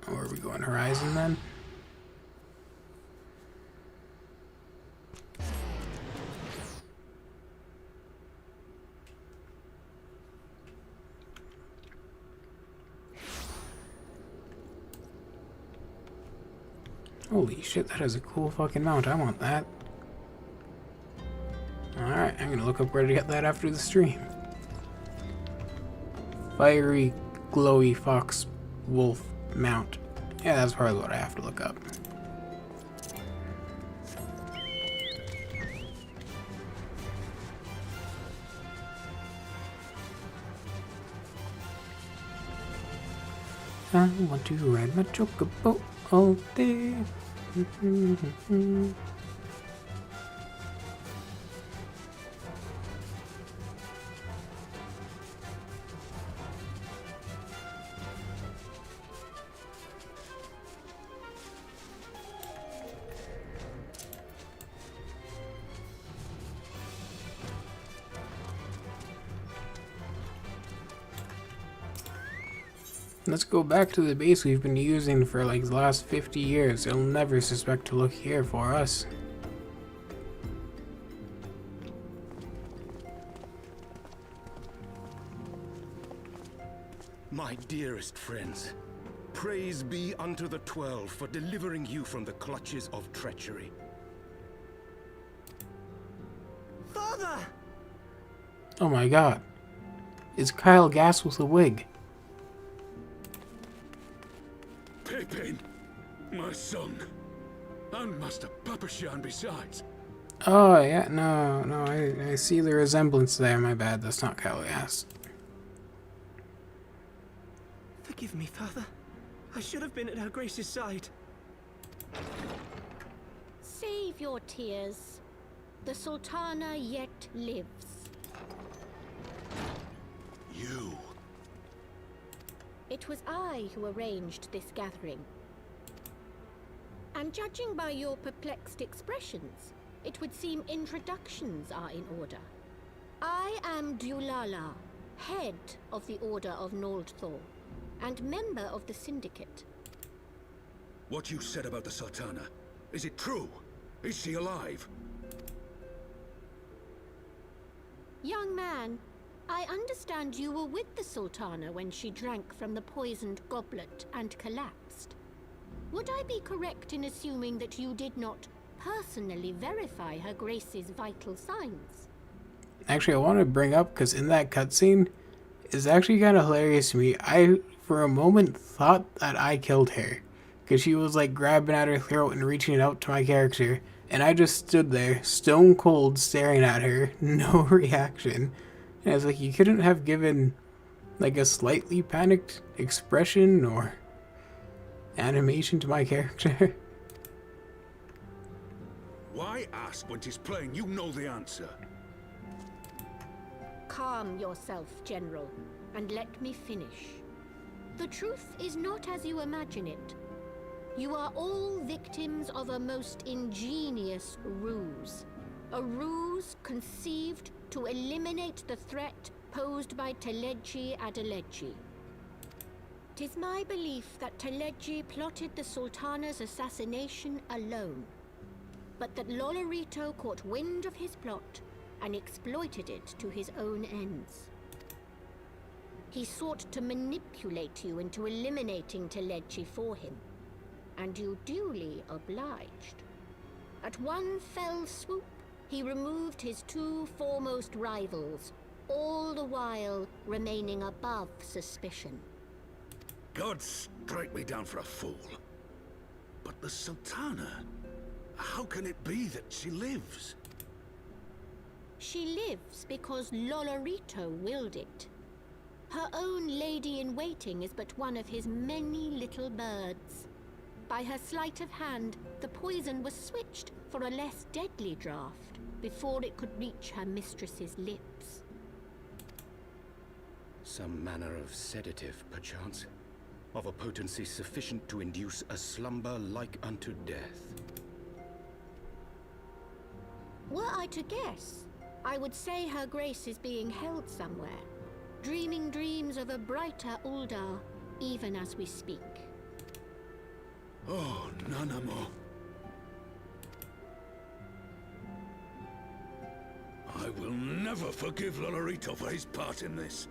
Where are we going? Horizon then? Holy shit, that is a cool fucking mount. I want that. Alright, I'm gonna look up where to get that after the stream. Fiery, glowy fox wolf mount. Yeah, that's probably what I have to look up. I want to ride my chocobo all day. Let's go back to the base we've been using for like the last 50 years. They'll never suspect to look here for us. My dearest friends, praise be unto the 12 for delivering you from the clutches of treachery. Father! Oh my god. It's Kyle Gass with a wig. Pippin, my son, and Master Papashan besides. Oh yeah, no, I see the resemblance there. My bad, that's not Kyle Gass. Forgive me, Father. I should have been at Her Grace's side. Save your tears. The Sultana yet lives. You. It was I who arranged this gathering. And judging by your perplexed expressions, it would seem introductions are in order. I am Dulala, head of the Order of Noldthor, and member of the Syndicate. What you said about the Sultana, is it true? Is she alive? Young man, I understand you were with the Sultana when she drank from the poisoned goblet and collapsed. Would I be correct in assuming that you did not personally verify Her Grace's vital signs? Actually, I want to bring up, because in that cutscene, it's actually kind of hilarious to me. I, for a moment, thought that I killed her. Because she was like grabbing at her throat and reaching out to my character. And I just stood there, stone cold, staring at her. No reaction. And I was like, you couldn't have given like a slightly panicked expression or animation to my character? Why ask when 'tis plain you know the answer? Calm yourself, General, and let me finish. The truth is not as you imagine it. You are all victims of a most ingenious ruse. A ruse conceived to eliminate the threat posed by Teleji Adeleji. 'Tis my belief that Teleji plotted the Sultana's assassination alone, but that Lolorito caught wind of his plot and exploited it to his own ends. He sought to manipulate you into eliminating Teleji for him, and you duly obliged. At one fell swoop, he removed his two foremost rivals, all the while remaining above suspicion. God strike me down for a fool. But the Sultana, how can it be that she lives? She lives because Lolorito willed it. Her own lady-in-waiting is but one of his many little birds. By her sleight of hand, the poison was switched for a less deadly draught before it could reach her mistress's lips. Some manner of sedative, perchance, of a potency sufficient to induce a slumber like unto death. Were I to guess, I would say Her Grace is being held somewhere, dreaming dreams of a brighter Uldar, even as we speak. Oh, Nanamo. I will never forgive Lolorito for his part in this.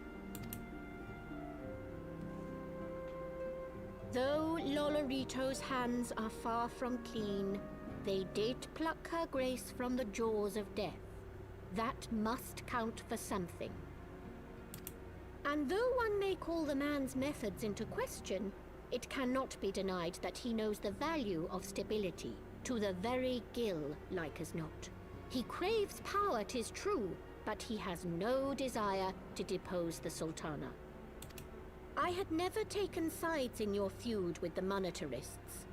Though Lolorito's hands are far from clean, they did pluck Her Grace from the jaws of death. That must count for something. And though one may call the man's methods into question, it cannot be denied that he knows the value of stability, to the very gill, like as not. He craves power, 'tis true, but he has no desire to depose the Sultana. I had never taken sides in your feud with the monetarists,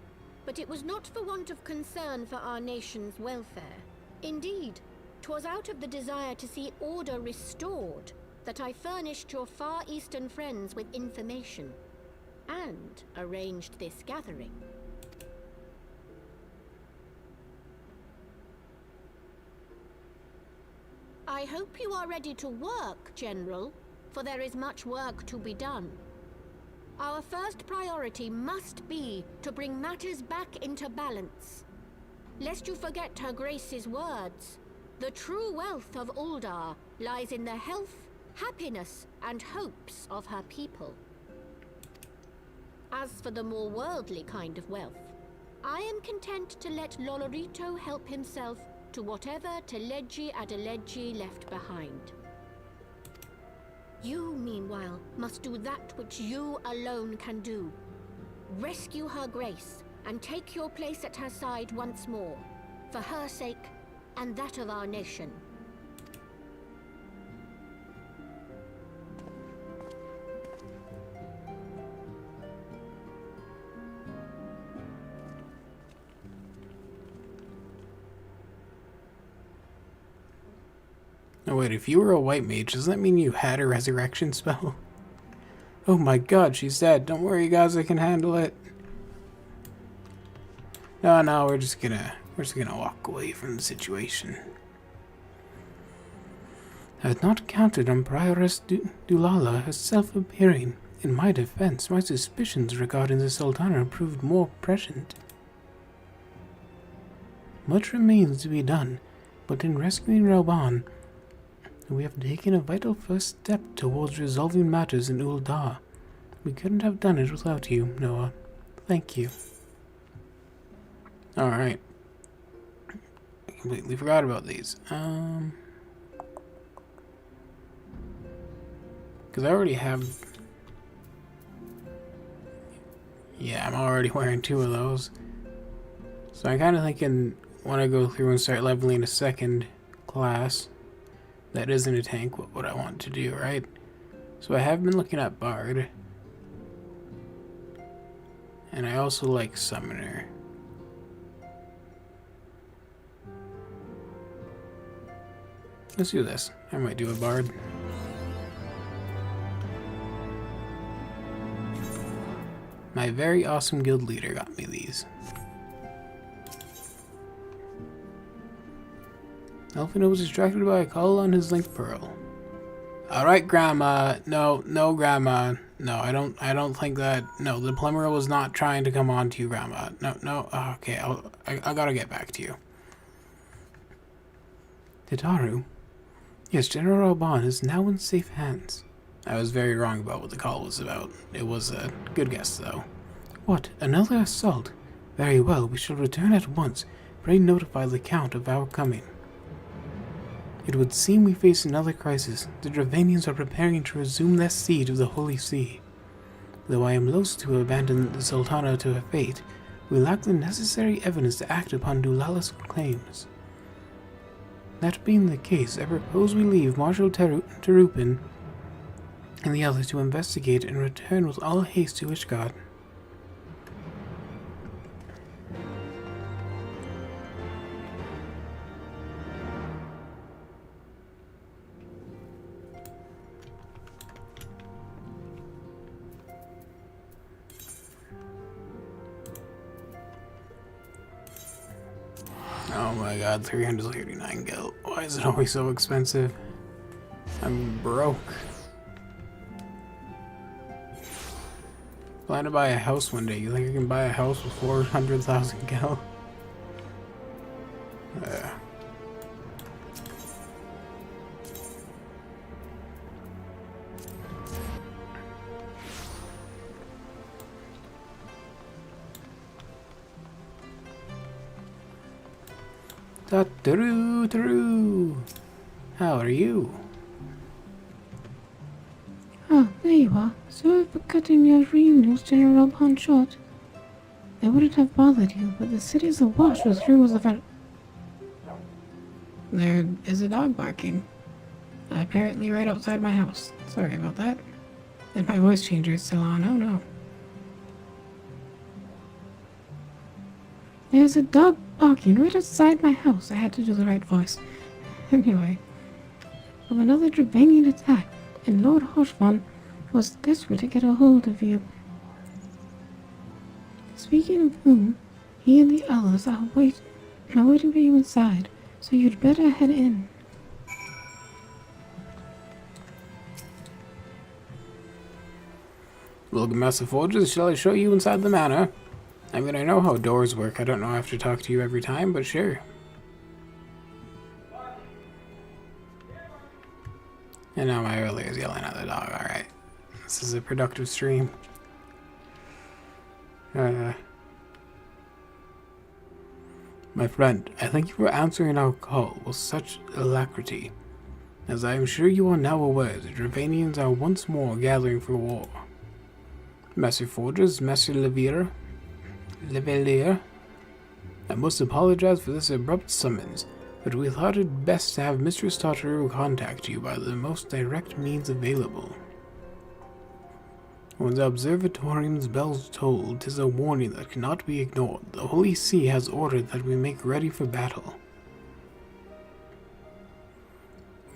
but it was not for want of concern for our nation's welfare. Indeed, 'twas out of the desire to see order restored that I furnished your Far Eastern friends with information and arranged this gathering. I hope you are ready to work, General, for there is much work to be done. Our first priority must be to bring matters back into balance. Lest you forget Her Grace's words, the true wealth of Uldar lies in the health, happiness, and hopes of her people. As for the more worldly kind of wealth, I am content to let Lolorito help himself to whatever Teleji Adeleji left behind. You, meanwhile, must do that which you alone can do. Rescue Her Grace and take your place at her side once more, for her sake and that of our nation. Oh wait, if you were a white mage, does that mean you had a resurrection spell? Oh my god, she's dead. Don't worry guys, I can handle it. No, we're just gonna walk away from the situation. I had not counted on Prioress Dulala herself appearing. In my defense, my suspicions regarding the Sultana proved more prescient. Much remains to be done, but in rescuing Rauban, we have taken a vital first step towards resolving matters in Uldar. We couldn't have done it without you, Noah. Thank you. Alright. I completely forgot about these. Because I already have... Yeah, I'm already wearing 2 of those. So I'm kind of thinking when I go through and start leveling a second class that isn't a tank, what would I want to do, right? So I have been looking at Bard. And I also like Summoner. Let's do this. I might do a Bard. My very awesome guild leader got me these. Elfino was distracted by a call on his link pearl. Alright, Grandma. No, Grandma. No, I don't think that... No, the plumber was not trying to come on to you, Grandma. No. Oh, okay, I gotta get back to you. Tataru? Yes, General Rauban is now in safe hands. I was very wrong about what the call was about. It was a good guess, though. What? Another assault? Very well, we shall return at once. Pray notify the Count of our coming. It would seem we face another crisis. The Dravanians are preparing to resume their siege of the Holy See. Though I am loath to abandon the Sultana to her fate, we lack the necessary evidence to act upon Dulala's claims. That being the case, I propose we leave Marshal Terupin and the others to investigate and return with all haste to Ishgard. Oh my god, 339 gil. Why is it always so expensive? I'm broke. Plan to buy a house one day. You think I can buy a house with 400,000 gil? Tataru. How are you? Oh, there you are. Sorry for cutting your reunion with General Rauban short. I wouldn't have bothered you, but the city is awash with rumors of an... There is a dog barking. Apparently right outside my house. Sorry about that. And my voice changer is still on. Oh no. There's a dog barking right outside my house. I had to do the right voice. Anyway. Of another Dravanian attack, and Lord Hoshvan was desperate to get a hold of you. Speaking of whom, he and the others are waiting for you inside, so you'd better head in. Welcome, Master Forges. Shall I show you inside the manor? I mean, I know how doors work. I don't know I have to talk to you every time, but sure. And now my earlier is yelling at the dog. Alright. This is a productive stream. My friend, I thank you for answering our call with such alacrity. As I am sure you are now aware, the Dravanians are once more gathering for war. Master Forges, Master Levere, I must apologize for this abrupt summons, but we thought it best to have Mistress Tataru contact you by the most direct means available. When the observatorium's bells toll, 'tis a warning that cannot be ignored. The Holy See has ordered that we make ready for battle.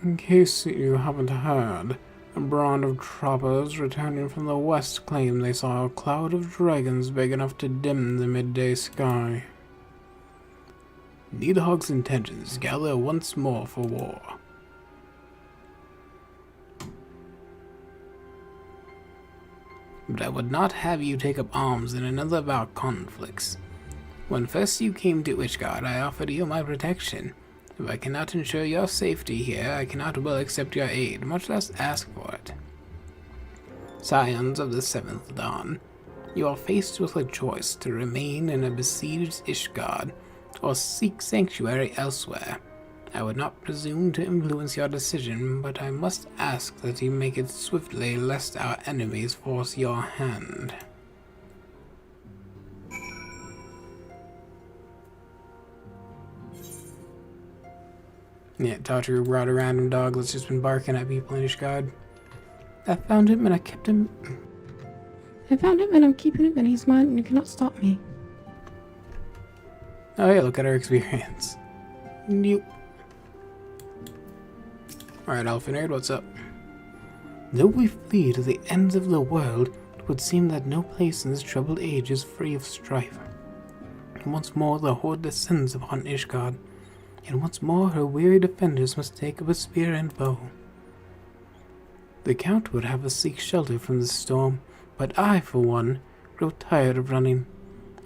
In case you haven't heard, a band of trappers returning from the west claim they saw a cloud of dragons big enough to dim the midday sky. Nidhogg's intentions gather once more for war. But I would not have you take up arms in another of our conflicts. When first you came to Ishgard, I offered you my protection. If I cannot ensure your safety here, I cannot well accept your aid, much less ask for it. Scions of the Seventh Dawn, you are faced with a choice to remain in a besieged Ishgard, or seek sanctuary elsewhere. I would not presume to influence your decision, but I must ask that you make it swiftly, lest our enemies force your hand. Yeah, Tataru brought a random dog that's just been barking at people in Ishgard. I found him and I kept him. I found him and I'm keeping him and he's mine and you cannot stop me. Oh yeah, look at our experience. Nope. Alright, Alpha Nerd, what's up? Though we flee to the ends of the world, it would seem that no place in this troubled age is free of strife. And once more the horde descends upon Ishgard, and once more her weary defenders must take up a spear and bow. The Count would have us seek shelter from the storm, but I, for one, grow tired of running.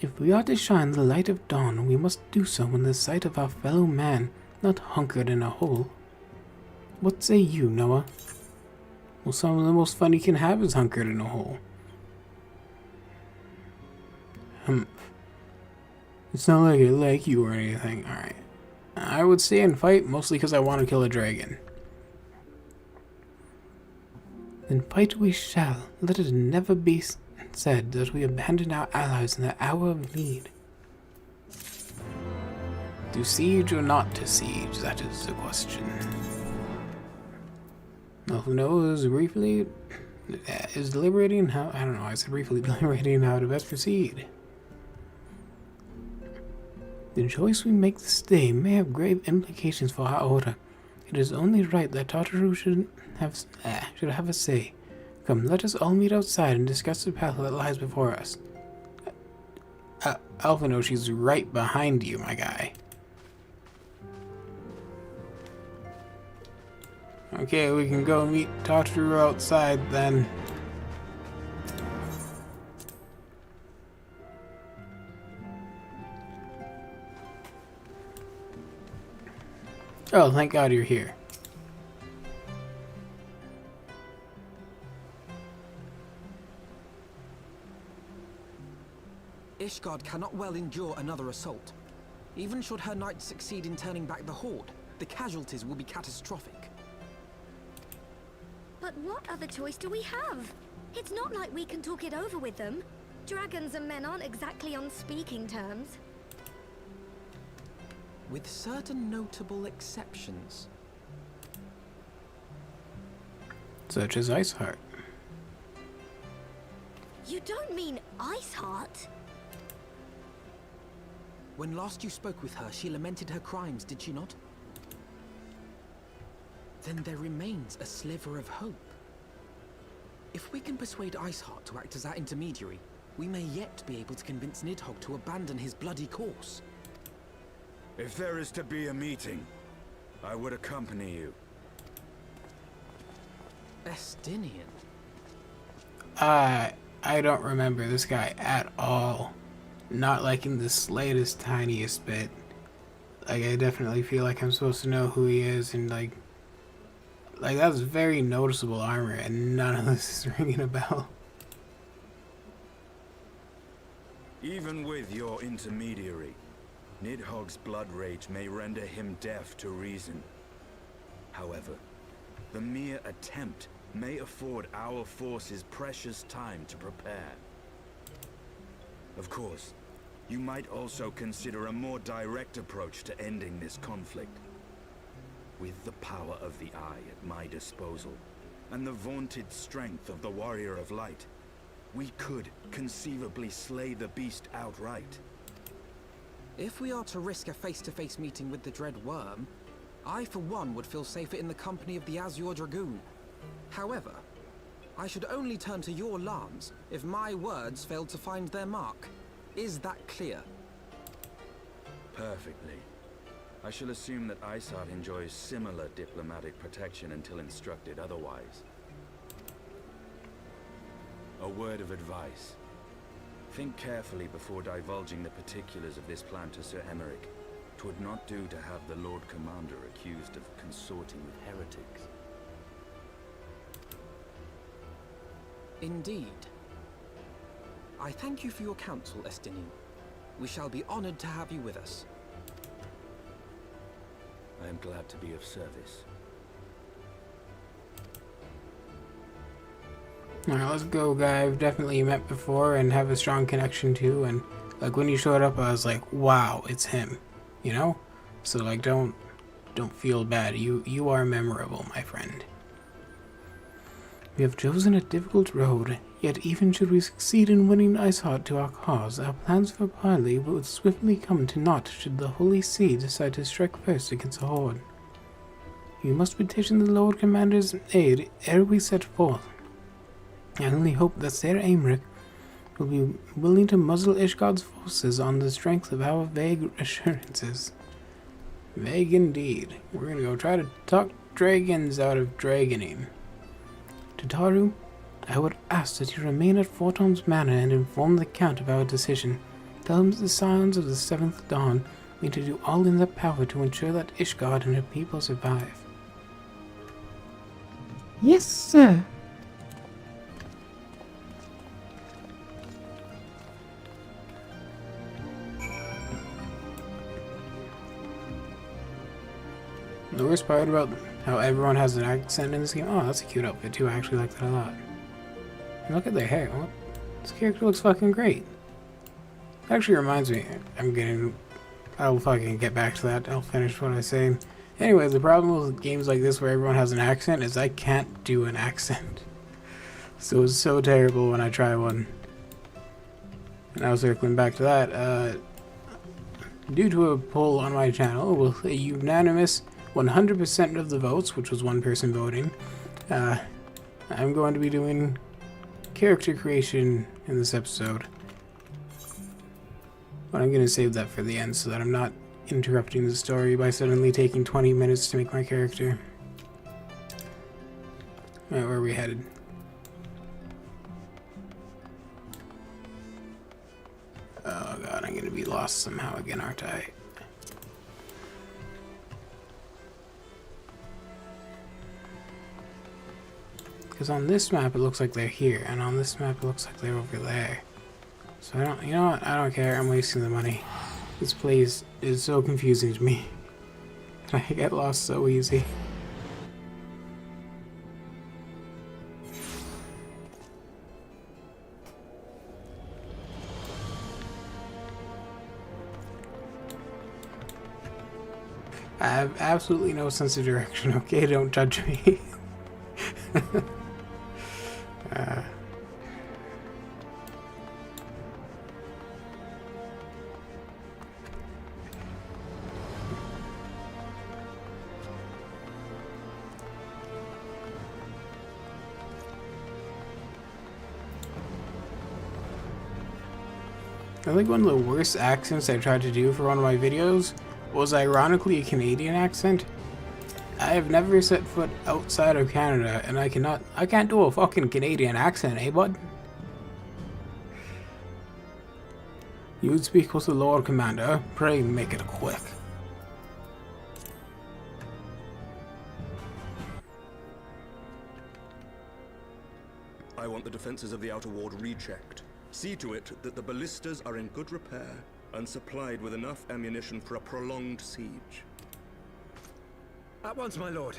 If we are to shine the light of dawn, we must do so in the sight of our fellow man, not hunkered in a hole. What say you, Noah? Well, some of the most fun you can have is hunkered in a hole. It's not like I like you or anything. Alright. I would stay and fight, mostly because I want to kill a dragon. Then fight we shall. Let it never be said that we abandoned our allies in the hour of need. To siege or not to siege, that is the question. Alphino is deliberating how, I don't know, I said briefly deliberating how to best proceed. The choice we make this day may have grave implications for our order. It is only right that Tataru should have a say. Come, let us all meet outside and discuss the path that lies before us. Alphino, she's right behind you, my guy. Okay, we can go meet Tataru outside then. Oh, thank God you're here. Ishgard cannot well endure another assault. Even should her knights succeed in turning back the horde, the casualties will be catastrophic. But what other choice do we have? It's not like we can talk it over with them. Dragons and men aren't exactly on speaking terms. With certain notable exceptions. Such as Iceheart. You don't mean Iceheart? When last you spoke with her, she lamented her crimes, did she not? Then there remains a sliver of hope. If we can persuade Iceheart to act as our intermediary, we may yet be able to convince Nidhogg to abandon his bloody course. If there is to be a meeting, I would accompany you. Estinian? I don't remember this guy at all. Not like in the slightest tiniest bit. Like, I definitely feel like I'm supposed to know who he is, and like that's very noticeable armor, and none of this is ringing a bell. Even with your intermediary, Nidhogg's blood rage may render him deaf to reason. However, the mere attempt may afford our forces precious time to prepare. Of course, you might also consider a more direct approach to ending this conflict. With the power of the Eye at my disposal, and the vaunted strength of the Warrior of Light, we could conceivably slay the beast outright. If we are to risk a face-to-face meeting with the Dread Worm, I, for one, would feel safer in the company of the Azure Dragoon. However, I should only turn to your lance if my words failed to find their mark. Is that clear? Perfectly. I shall assume that Isard enjoys similar diplomatic protection until instructed otherwise. A word of advice. Think carefully before divulging the particulars of this plan to Sir Emeric. 'Twould not do to have the Lord Commander accused of consorting with heretics. Indeed. I thank you for your counsel, Estinian. We shall be honored to have you with us. I am glad to be of service. Alright, let's go, guy I've definitely met before and have a strong connection to, and like when he showed up I was like, wow, it's him. You know? So like don't feel bad. You are memorable, my friend. We have chosen a difficult road, yet even should we succeed in winning Iceheart to our cause, our plans for parley would swiftly come to naught should the Holy See decide to strike first against the Horde. We must petition the Lord Commander's aid ere we set forth. I only hope that Sir Emeric will be willing to muzzle Ishgard's forces on the strength of our vague assurances. Vague indeed. We're gonna go try to talk dragons out of dragoning. Tataru, I would ask that you remain at Fortom's Manor and inform the Count of our decision. Tell him that the Scions of the Seventh Dawn mean to do all in their power to ensure that Ishgard and her people survive. Yes, sir. The worst part about how everyone has an accent in this game, oh, that's a cute outfit too, I actually like that a lot. And look at their hair, oh, this character looks fucking great. It actually reminds me, I'll fucking get back to that, I'll finish what I say. Anyways, the problem with games like this where everyone has an accent is I can't do an accent. So it's so terrible when I try one. And now circling back to that, due to a poll on my channel with a unanimous 100% of the votes, which was one person voting, I'm going to be doing character creation in this episode. But I'm going to save that for the end so that I'm not interrupting the story by suddenly taking 20 minutes to make my character. Alright, where are we headed? Oh god, I'm going to be lost somehow again, aren't I? Because on this map it looks like they're here, and on this map it looks like they're over there. So I don't, you know what, I don't care, I'm wasting the money. This place is so confusing to me. I get lost so easy. I have absolutely no sense of direction, okay? Don't judge me. I think one of the worst accents I tried to do for one of my videos was ironically a Canadian accent. I have never set foot outside of Canada and I can't do a fucking Canadian accent, eh bud? You would speak with the Lord Commander, pray make it quick. I want the defenses of the Outer Ward rechecked. See to it that the ballistas are in good repair and supplied with enough ammunition for a prolonged siege. At once, my lord.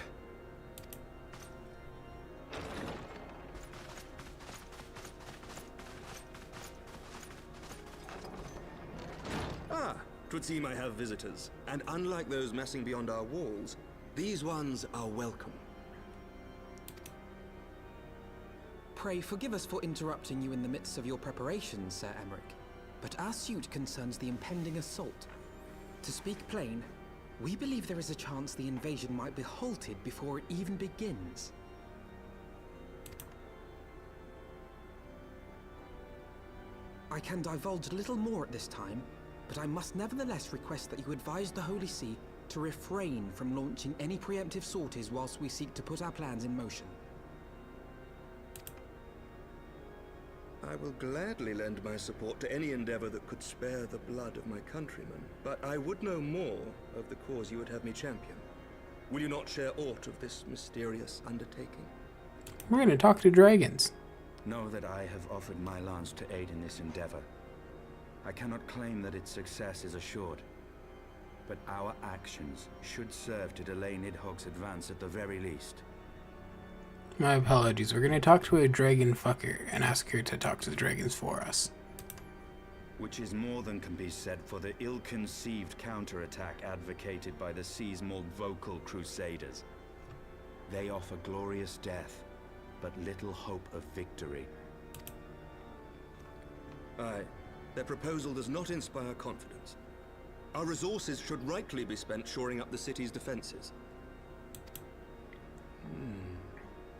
Ah, 'twould seem I have visitors. And unlike those messing beyond our walls, these ones are welcome. Pray forgive us for interrupting you in the midst of your preparations, Sir Emeric, but our suit concerns the impending assault. To speak plain, We believe there is a chance the invasion might be halted before it even begins. I can divulge little more at this time, but I must nevertheless request that you advise the Holy See to refrain from launching any preemptive sorties whilst we seek to put our plans in motion. I will gladly lend my support to any endeavor that could spare the blood of my countrymen, but I would know more of the cause you would have me champion. Will you not share aught of this mysterious undertaking? We're gonna talk to dragons. Know that I have offered my lance to aid in this endeavor. I cannot claim that its success is assured, but our actions should serve to delay Nidhogg's advance at the very least. My apologies. We're gonna talk to a dragon fucker and ask her to talk to the dragons for us. Which is more than can be said for the ill-conceived counterattack advocated by the Sea's more vocal crusaders. They offer glorious death, but little hope of victory. Aye, their proposal does not inspire confidence. Our resources should rightly be spent shoring up the city's defenses.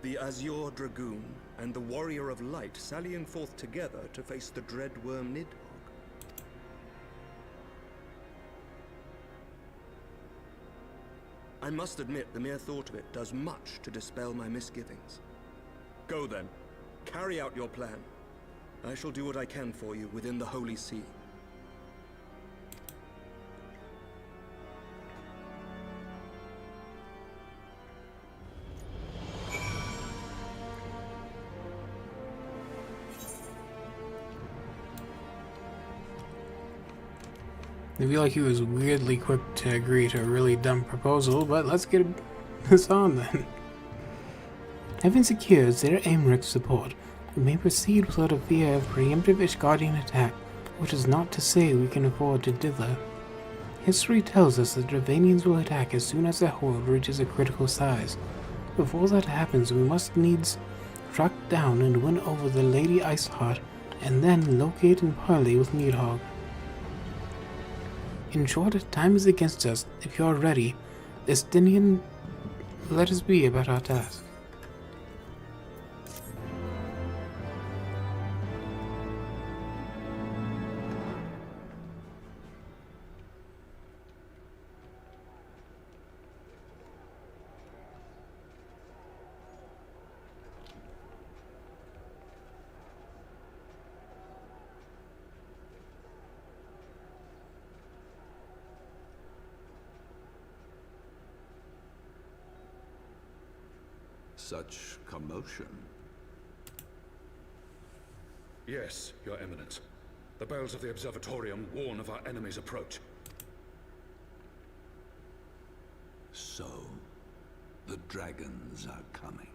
The Azure Dragoon and the Warrior of Light sallying forth together to face the dread worm Nidhogg. I must admit, the mere thought of it does much to dispel my misgivings. Go then. Carry out your plan. I shall do what I can for you within the Holy See. I feel like he was weirdly quick to agree to a really dumb proposal, but let's get this on then. Having secured Zir Aimric's support, we may proceed without a fear of preemptive Ishgardian attack, which is not to say we can afford to dither. History tells us that Dravanians will attack as soon as their horde reaches a critical size. Before that happens, we must needs track down and win over the Lady Iceheart, and then locate and parley with Nidhogg. In short, time is against us. If you are ready, Estinian, let us be about our task. Such commotion. Yes, Your Eminence. The bells of the Observatorium warn of our enemy's approach. So, the dragons are coming.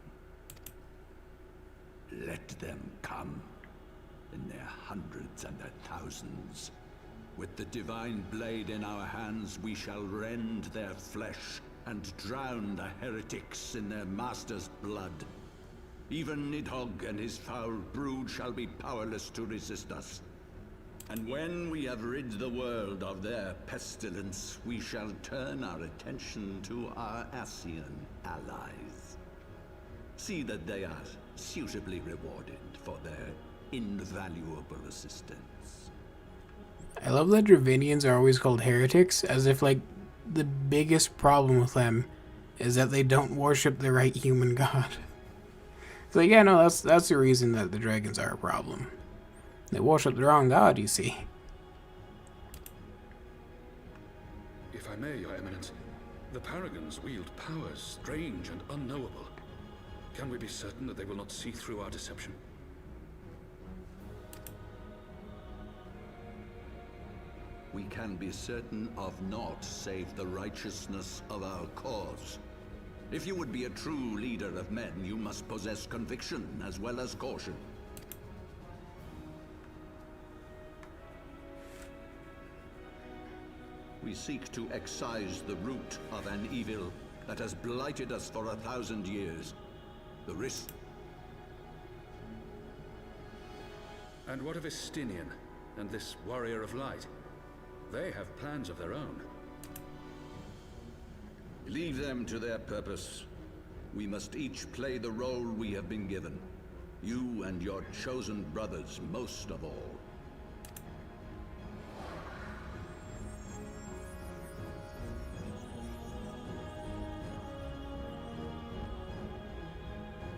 Let them come, in their hundreds and their thousands. With the divine blade in our hands, we shall rend their flesh and drown the heretics in their master's blood. Even Nidhogg and his foul brood shall be powerless to resist us. And when we have rid the world of their pestilence, we shall turn our attention to our Ascian allies. See that they are suitably rewarded for their invaluable assistance. I love that Dravanians are always called heretics, as if like the biggest problem with them is that they don't worship the right human god. It's like, yeah, no, that's the reason that the dragons are a problem. They worship the wrong god, you see. If I may, Your Eminence, the Paragons wield powers strange and unknowable. Can we be certain that they will not see through our deception? We can be certain of naught save the righteousness of our cause. If you would be a true leader of men, you must possess conviction as well as caution. We seek to excise the root of an evil that has blighted us for 1,000 years. The risk... And what of Estinian and this Warrior of Light? They have plans of their own. Leave them to their purpose. We must each play the role we have been given. You and your chosen brothers most of all.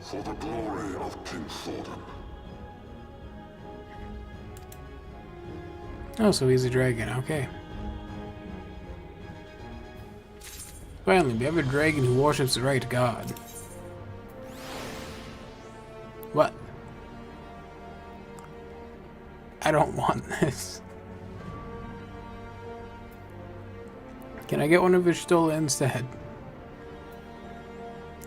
For the glory of King Thordan. Oh, so he's a dragon, okay. Finally, we have a dragon who worships the right god. What? I don't want this. Can I get one of his stolen instead?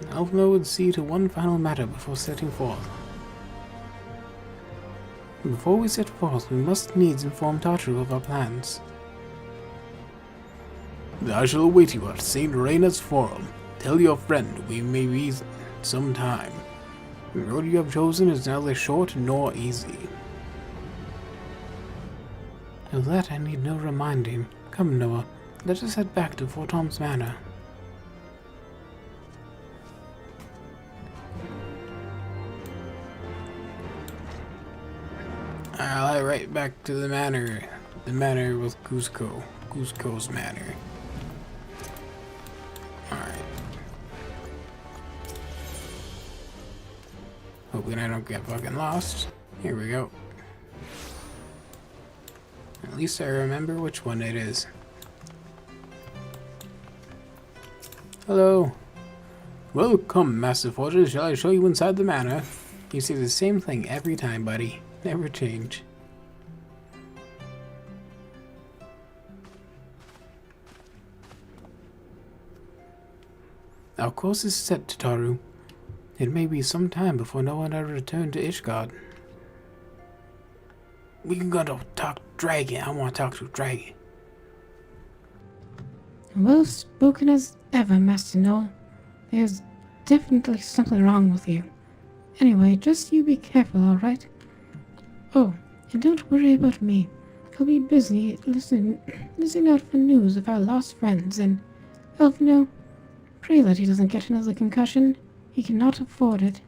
Elfno would see to one final matter before setting forth. Before we set forth, we must needs inform Tartaru of our plans. I shall await you at St. Reina's Forum. Tell your friend we may be some time. The road you have chosen is neither short nor easy. Of that I need no reminding. Come, Noah, let us head back to Fort Tom's Manor. I'll head right back to the manor. The manor with Cusco. Cusco's manor. Alright. Hoping I don't get fucking lost. Here we go. At least I remember which one it is. Hello. Welcome, Master Forger. Shall I show you inside the manor? You see the same thing every time, buddy. Never change. Our course is set, Tataru. It may be some time before no one ever return to Ishgard. We can go to talk Dragon. I want to talk to Dragon. Well spoken as ever, Master Noel. There's definitely something wrong with you. Anyway, just you be careful, alright? Oh, and don't worry about me. I'll be busy listening out for news of our lost friends, and Elfino, pray that he doesn't get another concussion. He cannot afford it.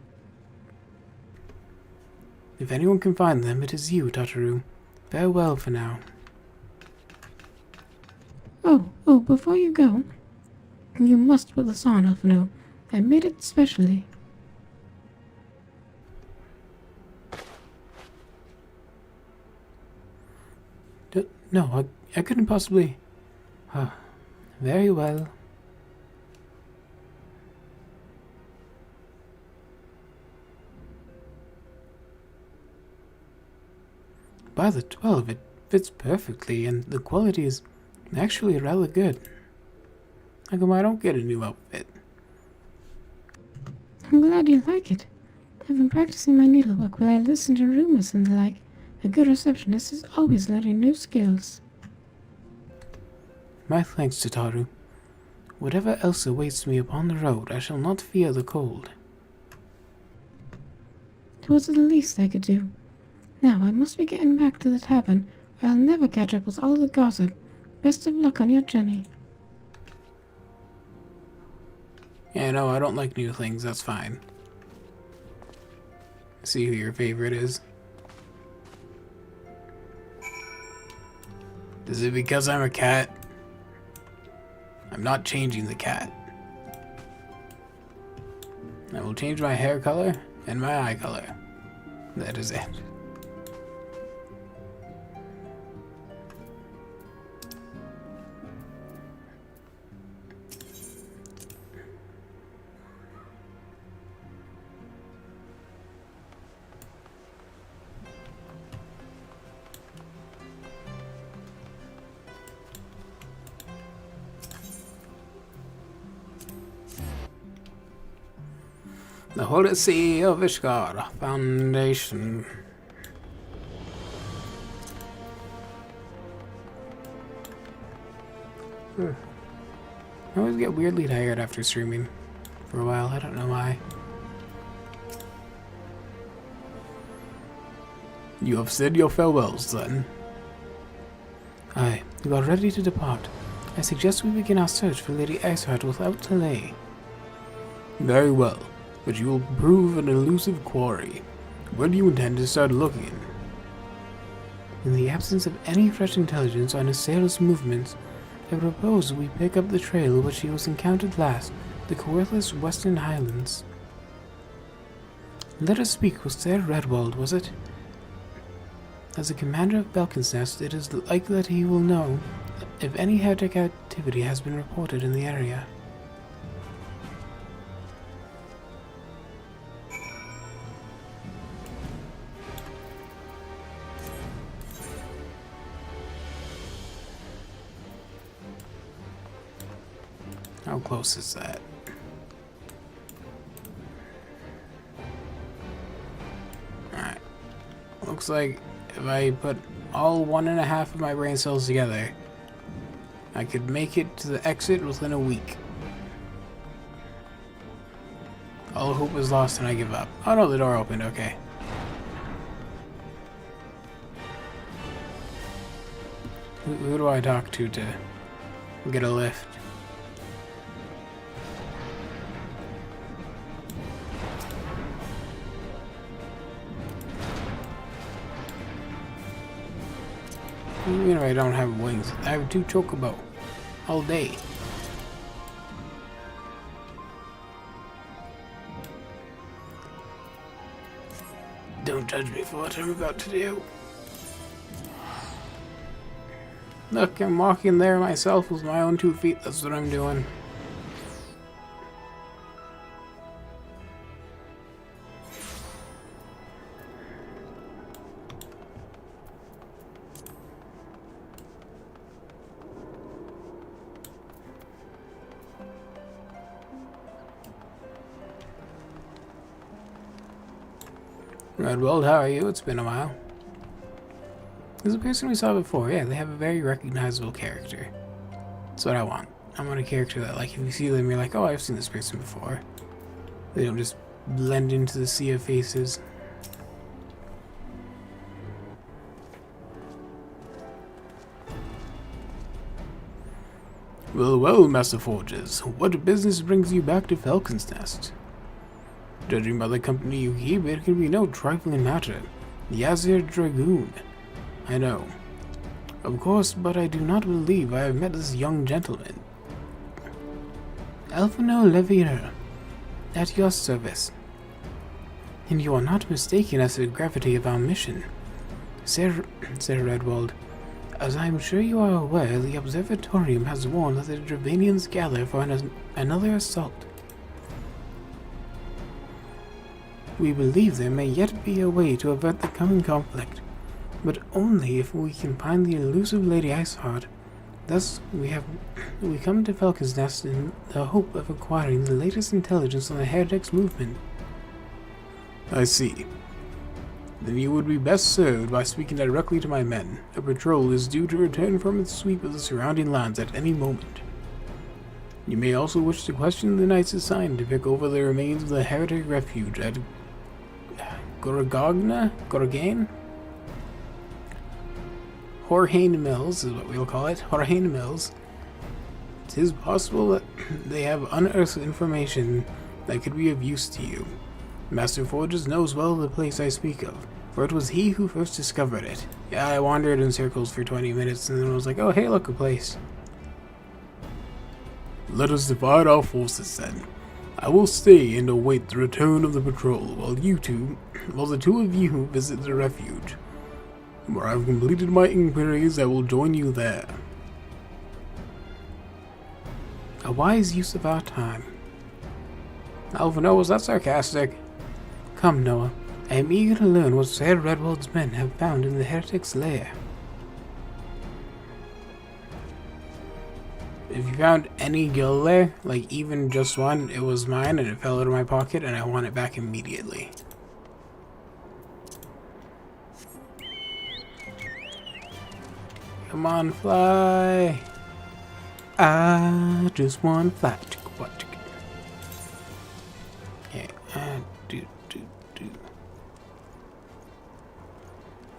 If anyone can find them, it is you, Tataru. Farewell for now. Oh, before you go, you must put this on, Elfino. I made it specially. No, I couldn't possibly... very well. By the 12, it fits perfectly, and the quality is actually rather good. How come I don't get a new outfit? I'm glad you like it. I've been practicing my needlework while I listen to rumors and the like. A good receptionist is always learning new skills. My thanks, Tataru. Whatever else awaits me upon the road, I shall not fear the cold. It was the least I could do. Now I must be getting back to the tavern, or I'll never catch up with all the gossip. Best of luck on your journey. Yeah, no, I don't like new things, that's fine. See who your favorite is. Is it because I'm a cat? I'm not changing the cat. I will change my hair color and my eye color. That is it. The Holy See of Ishgard Foundation. I always get weirdly tired after streaming for a while. I don't know why. You have said your farewells, then. Aye, you are ready to depart. I suggest we begin our search for Lady Iceheart without delay. Very well, but you will prove an elusive quarry. When do you intend to start looking? In the absence of any fresh intelligence on Assail's movements, I propose we pick up the trail which he was encountered last, the worthless Western Highlands. Let us speak with Sir Redwald, was it? As the commander of Belkin's Nest, it is likely that he will know if any heretic activity has been reported in the area. How close is that? Alright. Looks like if I put all 1.5 of my brain cells together, I could make it to the exit within a week. All hope is lost and I give up. Oh no, the door opened, okay. Who do I talk to get a lift? Even if I don't have wings, I have 2 chocobo all day. Don't judge me for what I'm about to do. Look, I'm walking there myself with my own 2 feet. That's what I'm doing. Redwald, how are you? It's been a while. This is a person we saw before. Yeah, they have a very recognizable character. That's what I want. I want a character that, like, if you see them, you're like, oh, I've seen this person before. They don't just blend into the sea of faces. Well, well, Master Forges, what business brings you back to Falcon's Nest? Judging by the company you keep, it can be no trifling matter. The Azir Dragoon. I know. Of course, but I do not believe I have met this young gentleman. Elfino Levier, at your service. And you are not mistaken as to the gravity of our mission. Sir Redwald, as I am sure you are aware, the Observatorium has warned that the Dravanians gather for another assault. We believe there may yet be a way to avert the coming conflict, but only if we can find the elusive Lady Iceheart. Thus, we come to Falcon's Nest in the hope of acquiring the latest intelligence on the Heretics movement. I see. Then you would be best served by speaking directly to my men. A patrol is due to return from its sweep of the surrounding lands at any moment. You may also wish to question the knights assigned to pick over the remains of the heretic refuge at Gorgane? Horhane Mills is what we'll call it. Horhane Mills. It is possible that they have unearthed information that could be of use to you. Master Forges knows well the place I speak of, for it was he who first discovered it. Yeah, I wandered in circles for 20 minutes and then was like, oh hey, look, a place. Let us divide our forces then. I will stay and await the return of the patrol while the 2 of you visit the refuge. Where I've completed my inquiries, I will join you there. A wise use of our time. Alvino, was that sarcastic? Come, Noah. I am eager to learn what Sir Redwald's men have found in the heretic's lair. If you found any gil there, like even just one, it was mine and it fell out of my pocket and I want it back immediately. Come on, fly. I just want to fly. Okay,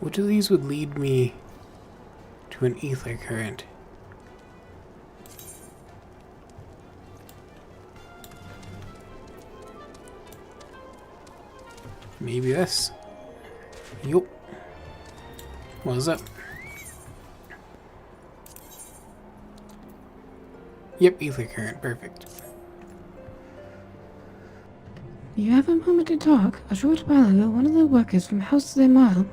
Which of these would lead me to an ether current? Maybe this. Yup. What's up? Yep, ether current. Perfect. You have a moment to talk. A short while ago, one of the workers from House Zemal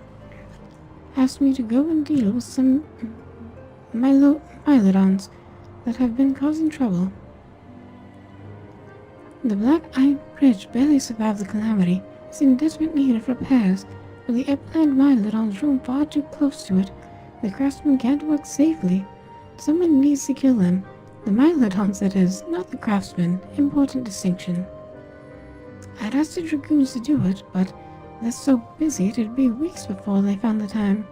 asked me to go and deal with some Mylodons that have been causing trouble. The Black Iron Bridge barely survived the calamity. It's in desperate need of repairs, but the upland Mylodons roam far too close to it. The craftsmen can't work safely. Someone needs to kill them. The Mylodons, that is, not the craftsmen. Important distinction. I'd asked the Dragoons to do it, but they're so busy it'd be weeks before they found the time.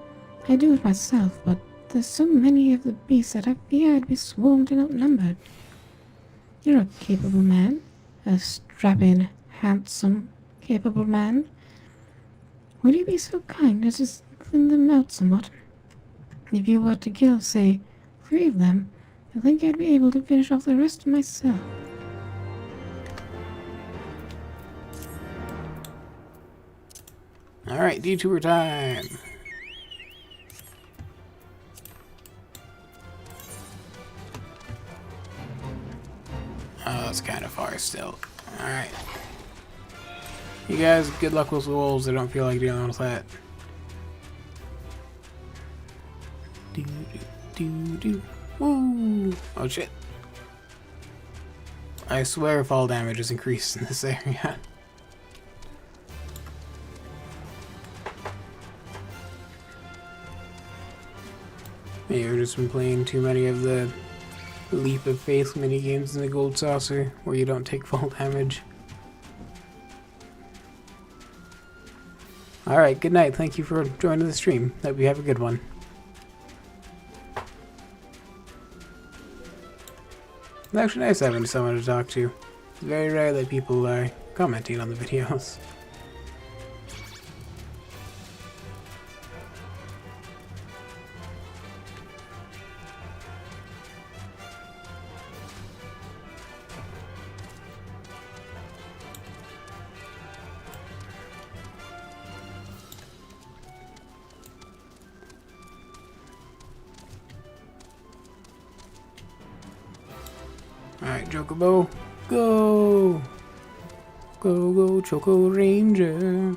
I'd do it myself, but there's so many of the beasts that I fear I'd be swarmed and outnumbered. You're a capable man. A strapping, handsome, capable man. Would you be so kind as to thin them out somewhat? If you were to kill, say, 3 of them, I think I'd be able to finish off the rest myself. Alright, detour time. Oh, that's kind of far still. Alright. You guys, good luck with the wolves. I don't feel like dealing with that. Woo! Oh shit. I swear fall damage is increased in this area. Maybe I've just been playing too many of the Leap of Faith minigames in the Gold Saucer, where you don't take fall damage. Alright, good night. Thank you for joining the stream. Hope you have a good one. It's actually nice having someone to talk to. It's very rare that people are commenting on the videos. Alright, Chocobo, go! Go, go, Choco Ranger!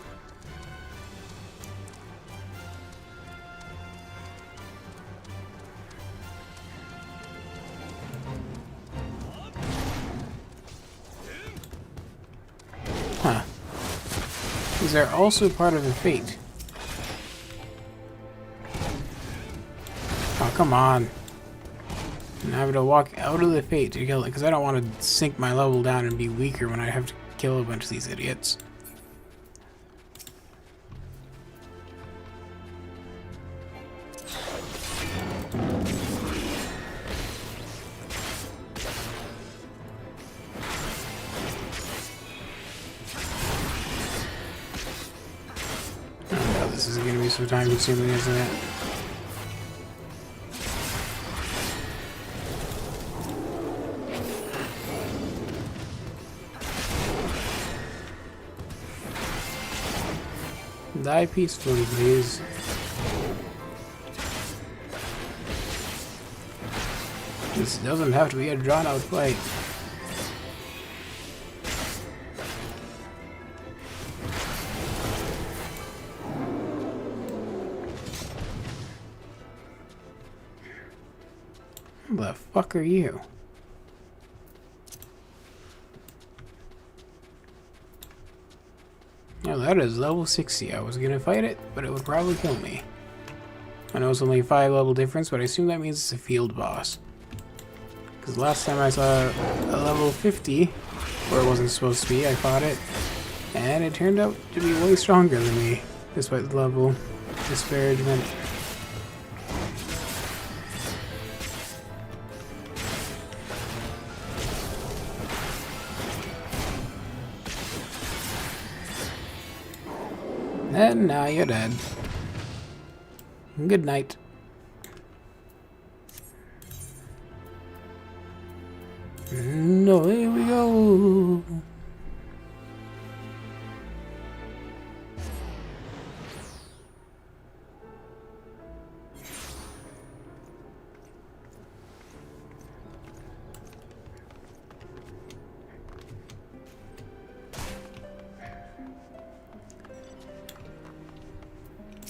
Huh. These are also part of the fate. Oh, come on. And I have to walk out of the fate to kill it, because I don't want to sink my level down and be weaker when I have to kill a bunch of these idiots. Oh, this is going to be so time consuming, isn't it? Die peacefully, please. This doesn't have to be a drawn-out fight. Who the fuck are you? Now that is level 60. I was gonna fight it, but it would probably kill me. I know it's only a 5 level difference, but I assume that means it's a field boss. Because last time I saw a level 50, where it wasn't supposed to be, I fought it, and it turned out to be way stronger than me, despite the level disparagement. And now you're dead. Good night. No, here we go.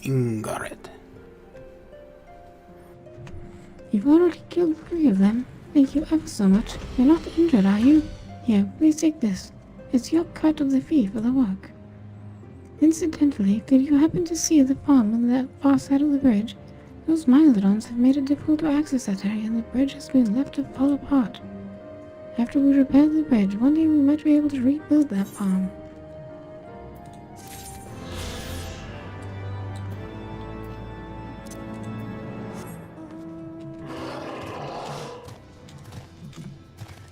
Ingaret. You've already killed 3 of them. Thank you ever so much. You're not injured, are you? Here, please take this. It's your cut of the fee for the work. Incidentally, did you happen to see the farm on the far side of the bridge? Those Mylodons have made it difficult to access that area, and the bridge has been left to fall apart. After we repair the bridge, one day we might be able to rebuild that farm.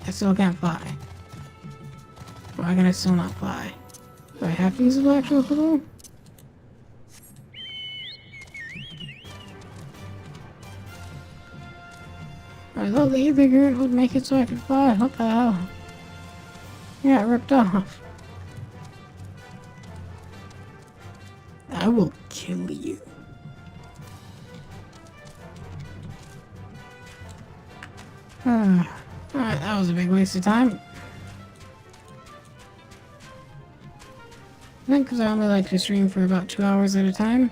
I still can't fly. Why can I still not fly? Do I have to use the black chocobo? I thought the ether grid would make it so I could fly. What the hell? Yeah, it ripped off. I will kill you. Alright, that was a big waste of time. I think because I only like to stream for about 2 hours at a time,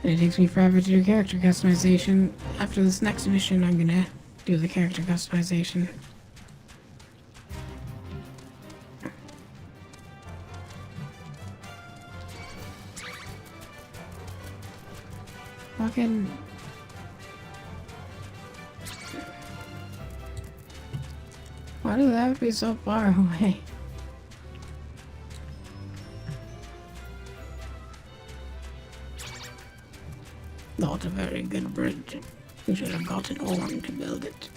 and it takes me forever to do character customization. After this next mission, I'm gonna do the character customization. Fucking... Why do they have to be so far away? Not a very good bridge. We should have gotten Orn to build it.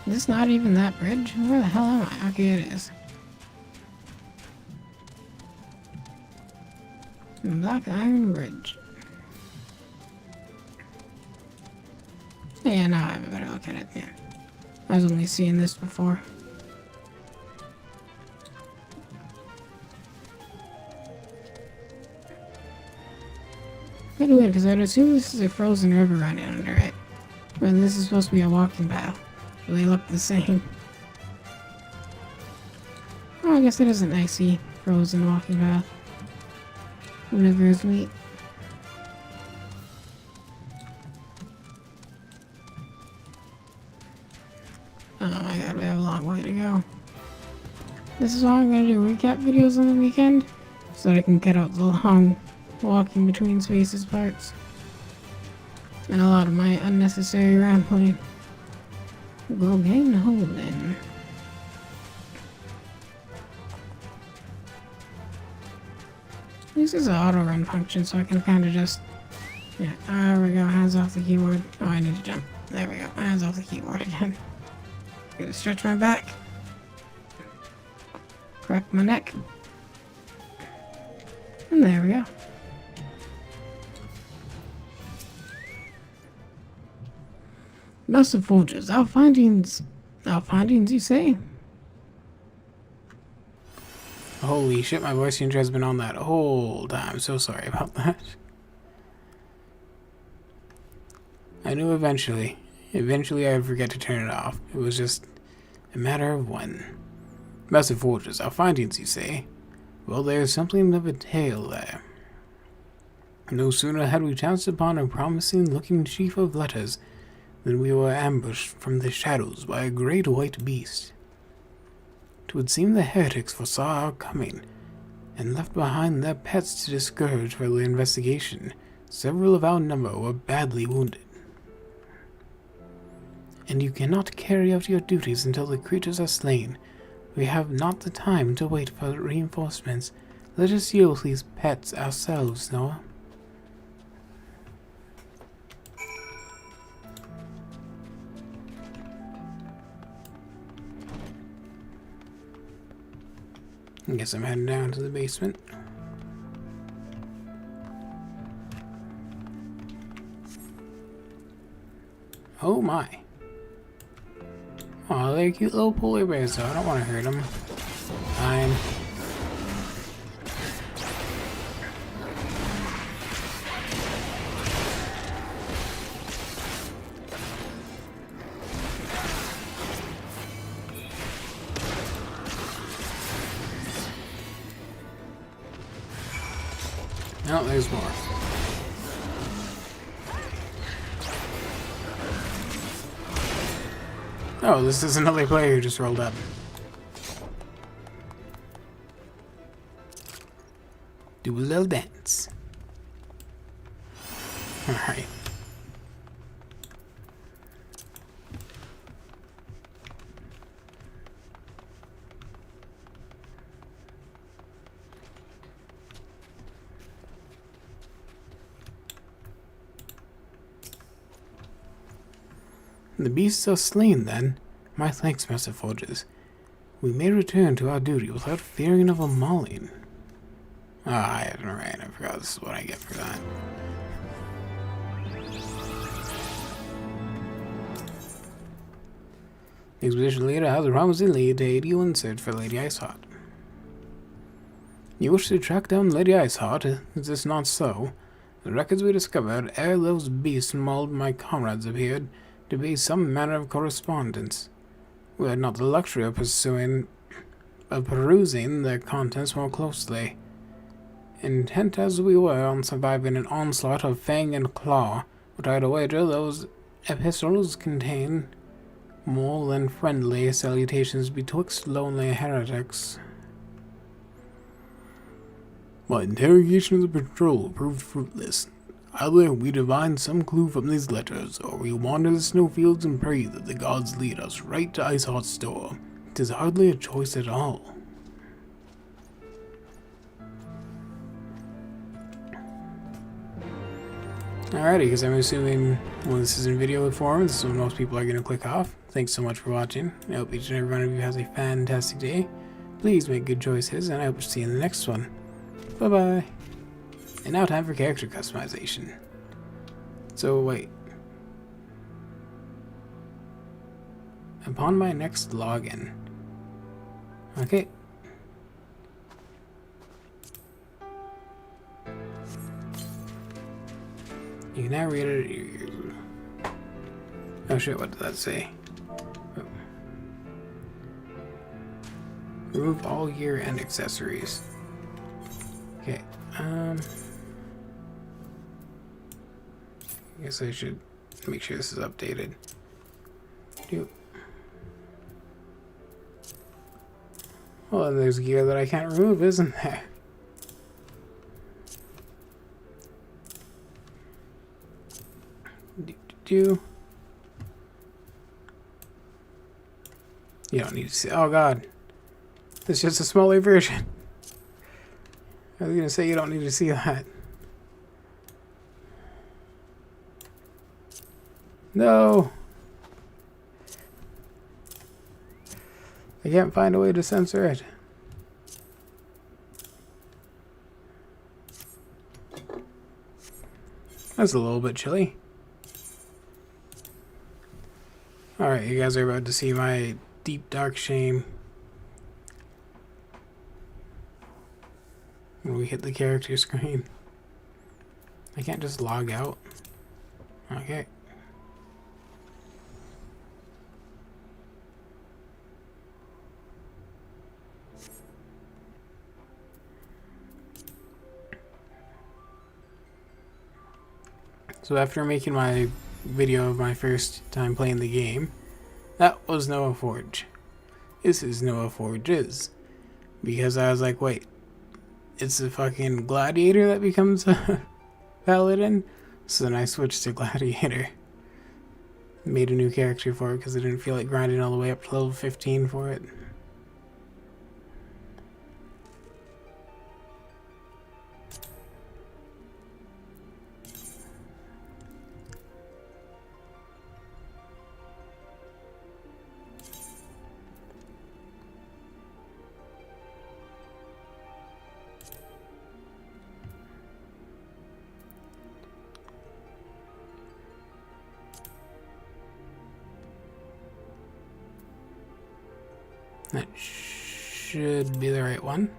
Is this not even that bridge? Where the hell am I? Okay, it is. Black Iron Bridge. Yeah, now I have a better look at it. Yeah. I was only seeing this before. Kind of weird, because I'd assume this is a frozen river running under it. But this is supposed to be a walking path. So they look the same. Oh, I guess it is an icy, frozen walking path. Whatever is neat. Oh my god, we have a long way to go. This is why I'm gonna do recap videos on the weekend, so that I can cut out the long walking between spaces parts. And a lot of my unnecessary rambling. Go gain Holden. This is an auto run function, so I can kind of just... Yeah, there we go, hands off the keyboard. Oh, I need to jump. There we go, hands off the keyboard again. Gonna stretch my back. Crack my neck. And there we go. Massive forges, our findings, you say? Holy shit, my voice changer has been on that whole time. So sorry about that. I knew eventually I would forget to turn it off. It was just a matter of when. Massive forges, our findings, you say? Well, there's something of a tale there. No sooner had we chanced upon a promising-looking sheaf of letters than we were ambushed from the shadows by a great white beast. It would seem the heretics foresaw our coming, and left behind their pets to discourage further investigation. Several of our number were badly wounded. And you cannot carry out your duties until the creatures are slain. We have not the time to wait for reinforcements. Let us deal with these pets ourselves, Noah. I guess I'm heading down to the basement. Oh my. Oh, they're cute little polar bears, though. I don't want to hurt them. Fine. Oh, there's more. Oh, this is another player who just rolled up. Do a little dance. Alright. The beasts are slain, then. My thanks, Master Forges. We may return to our duty without fearing of a mauling. Ah, right, I forgot this is what I get for that. The expedition leader has promised to lead to aid you in search for Lady Iceheart. You wish to track down Lady Iceheart? Is this not so? The records we discovered ere those beasts mauled my comrades appeared to be some manner of correspondence. We had not the luxury of perusing their contents more closely. Intent as we were on surviving an onslaught of fang and claw, but I'd wager those epistles contain more than friendly salutations betwixt lonely heretics. My interrogation of the patrol proved fruitless. Either we divine some clue from these letters, or we wander the snowfields and pray that the gods lead us right to Iceheart's door. 'Tis hardly a choice at all. Alrighty, because I'm assuming when this is in video form, this is when most people are going to click off. Thanks so much for watching. I hope each and every one of you has a fantastic day. Please make good choices, and I hope to see you in the next one. Bye-bye. And now time for character customization. So, wait. Upon my next login. Okay. You can now read it. Oh shit, what did that say? Oh. Remove all gear and accessories. Okay, I guess I should make sure this is updated. Well, and there's gear that I can't remove, isn't there? You don't need to see. Oh god, it's just a smaller version. I was gonna say you don't need to see that. No, I can't find a way to censor it. That's a little bit chilly. Alright, you guys are about to see my deep dark shame when we hit the character screen. I can't just log out. Okay. So after making my video of my first time playing the game, that was Noah Forge. This is Noah Forges. Because I was like, wait, it's a fucking gladiator that becomes a paladin? So then I switched to gladiator. Made a new character for it because I didn't feel like grinding all the way up to level 15 for it. That should be the right one.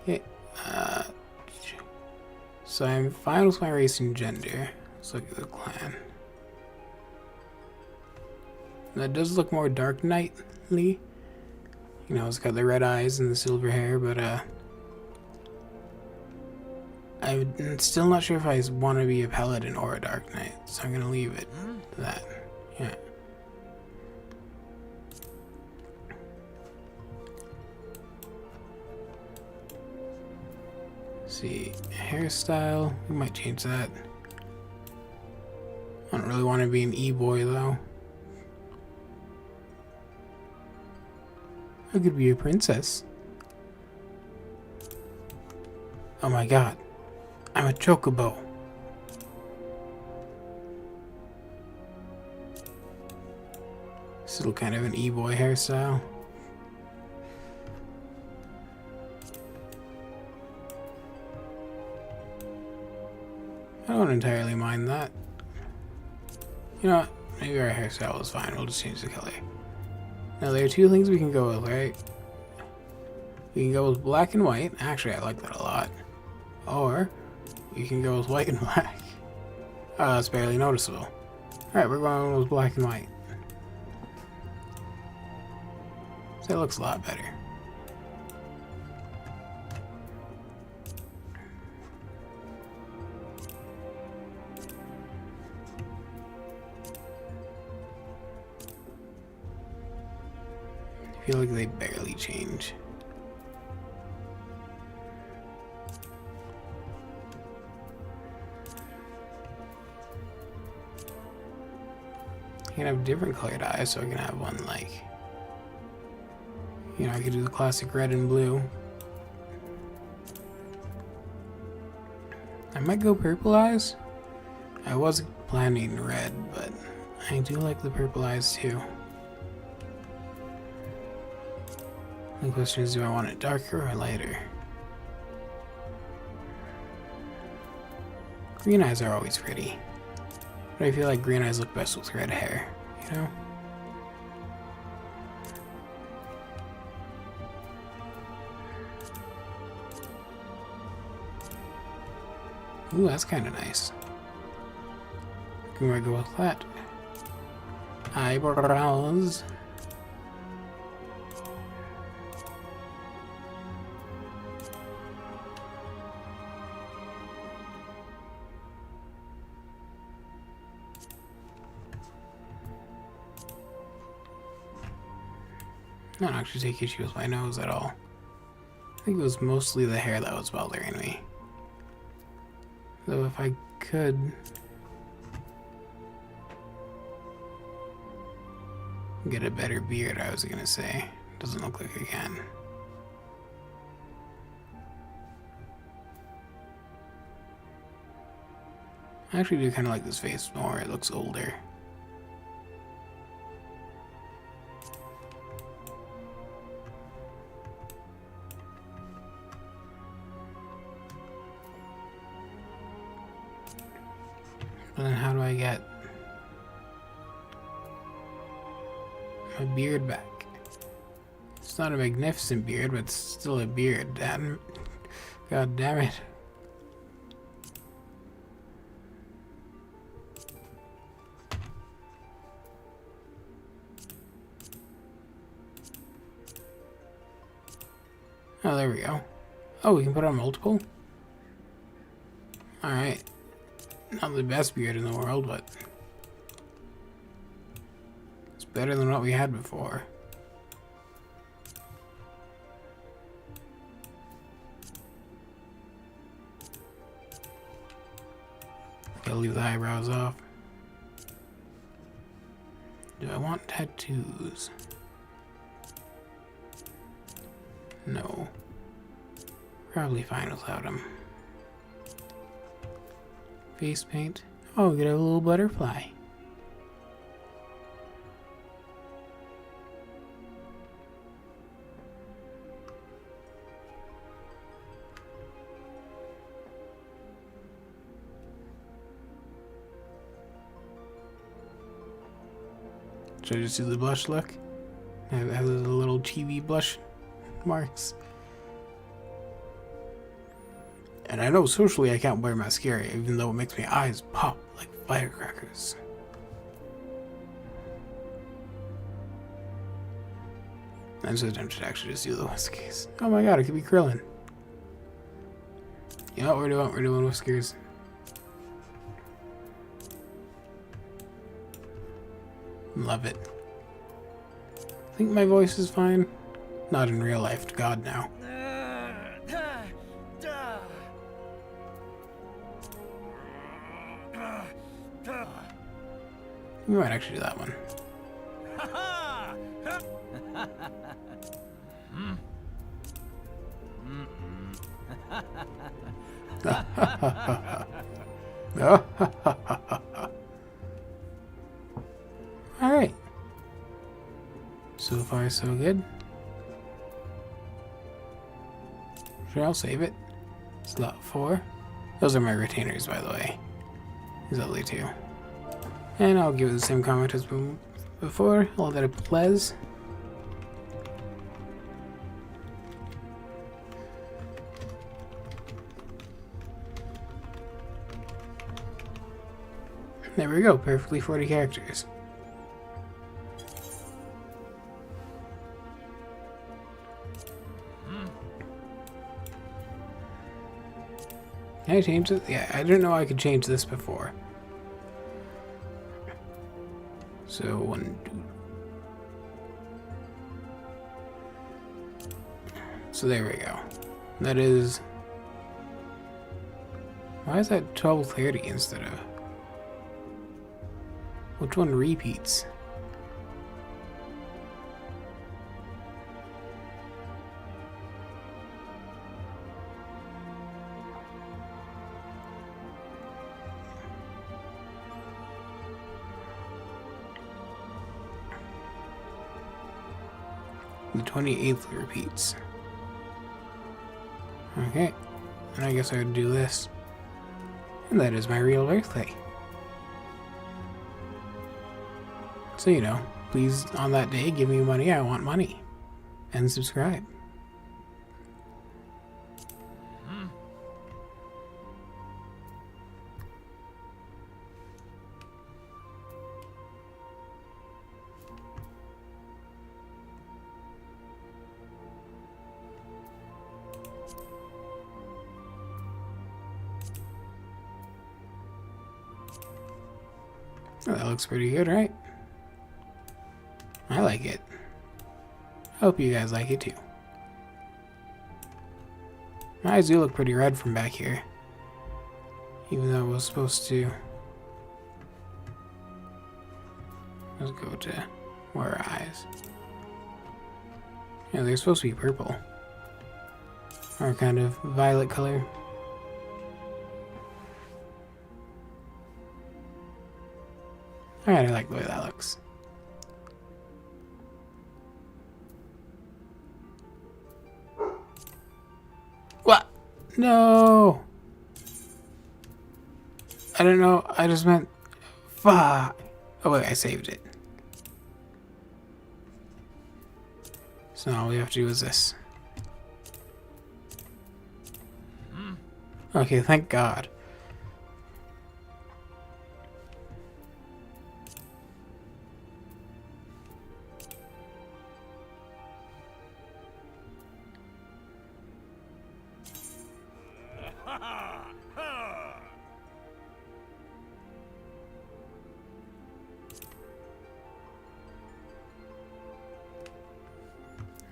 Okay, so I'm fine with my race and gender. Let's look at the clan. That does look more Dark Knightly. You know, it's got the red eyes and the silver hair, but I'm still not sure if I want to be a paladin or a dark knight, so I'm gonna leave it to that. Yeah. See, hairstyle, we might change that. I don't really want to be an e-boy though. I could be a princess. Oh my god, I'm a chocobo. Still kind of an e-boy hairstyle. I don't entirely mind that. You know what? Maybe our hairstyle is fine. We'll just change the color. Now there are two things we can go with, right? We can go with black and white. Actually, I like that a lot. Or we can go with white and black. Oh, that's barely noticeable. Alright, we're going with black and white. So that looks a lot better. I feel like they barely change. I can have different colored eyes, so I can have one like, you know, I could do the classic red and blue. I might go purple eyes. I was planning red, but I do like the purple eyes too. The question is, do I want it darker or lighter? Green eyes are always pretty. But I feel like green eyes look best with red hair, you know? Ooh, that's kind of nice. Can we go with that? Eyebrows. I don't actually take issue with my nose at all. I think it was mostly the hair that was bothering me. Though if I could... get a better beard, I was gonna say. Doesn't look like I can. I actually do kind of like this face more. It looks older. But then how do I get my beard back? It's not a magnificent beard, but it's still a beard. God damn it. Oh, there we go. Oh, we can put on multiple? Alright. Not the best beard in the world, but it's better than what we had before. Gotta leave the eyebrows off. Do I want tattoos? No. Probably fine without them. Face paint. Oh, we get a little butterfly. Should I just do the blush look? Have the little chibi blush marks. And I know socially I can't wear mascara, even though it makes my eyes pop like firecrackers. I'm so tempted to actually just do the whiskies. Oh my god, it could be Krillin. Yeah, we're doing whiskers. Love it. I think my voice is fine. Not in real life, to God, now. We might actually do that one. Alright. So far, so good. Sure, I'll save it. Slot 4. Those are my retainers, by the way. These lovely too. And I'll give it the same comment as before. I'll let it please. There we go, perfectly 40 characters. Can I change it? Yeah, I didn't know I could change this before. So, so there we go. That is... Why is that 12:30 instead of... Which one repeats? The 28th repeats. Okay. And I guess I would do this. And that is my real birthday. So, you know, please, on that day, give me money. I want money. And subscribe. Oh, that looks pretty good, right? I like it. Hope you guys like it too. My eyes do look pretty red from back here. Even though it was supposed to... Let's go to more eyes. Yeah, they're supposed to be purple. Or kind of violet color. Alright, I like the way that looks. What? No! I don't know, I just meant... Fuck! Oh wait, I saved it. So all we have to do is this. Okay, thank God.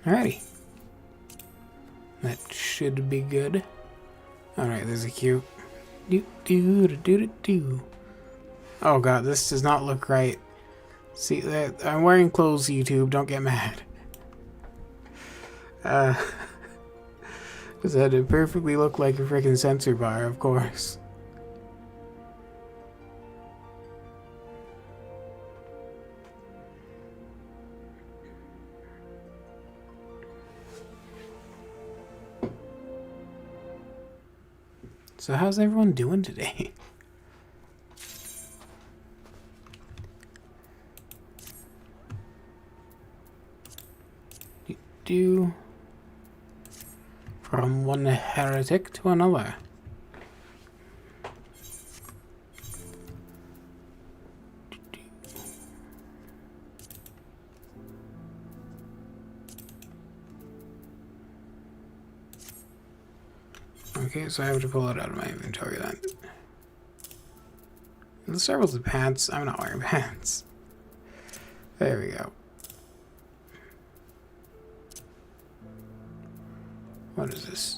Alrighty. That should be good. Alright, there's a cue. Oh god, this does not look right. See, that I'm wearing clothes, YouTube, don't get mad. Because that would perfectly look like a freaking sensor bar, of course. So how's everyone doing today? From one heretic to another. Okay, so I have to pull it out of my inventory then. Let's start with the pants. I'm not wearing pants. There we go. What is this?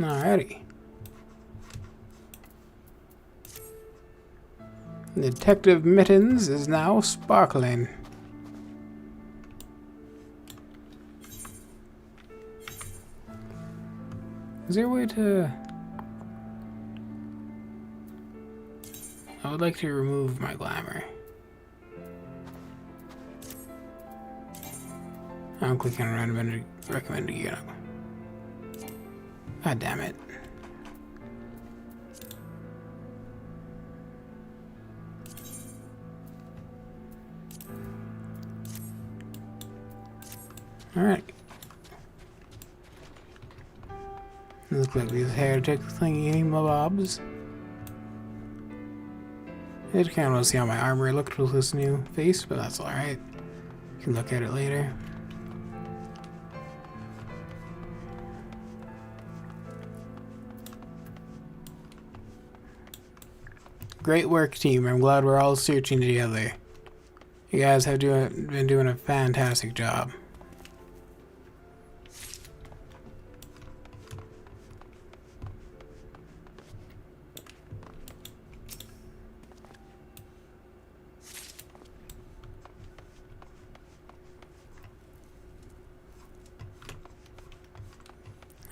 Alrighty. Detective Mittens is now sparkling. Is there a way to... I would like to remove my glamour. I'm clicking on recommended unit. God damn it. Alright. Look like these heretic thingy mobs. I just kind of want to see how my armor looked with this new face, but that's alright. You can look at it later. Great work, team. I'm glad we're all searching together. You guys have been doing a fantastic job.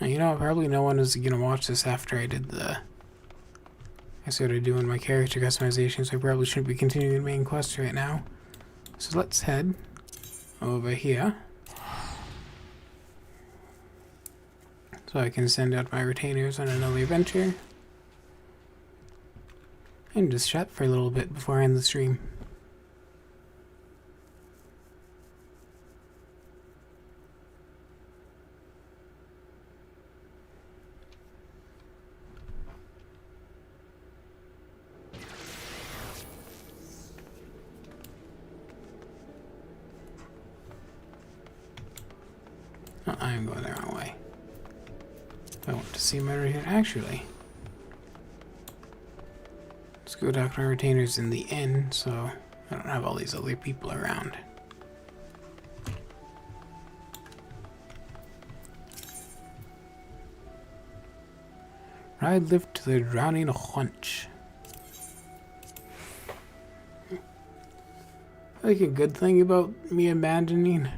You know, probably no one is gonna watch this after I started doing my character customization, so I probably shouldn't be continuing the main quest right now. So let's head over here, so I can send out my retainers on another adventure, and just chat for a little bit before I end the stream. Oh, I am going the wrong way. I want to see my retainer. Actually, let's go talk to my retainers in the inn, so I don't have all these other people around. Ride lift to the drowning haunch. I think a good thing about me abandoning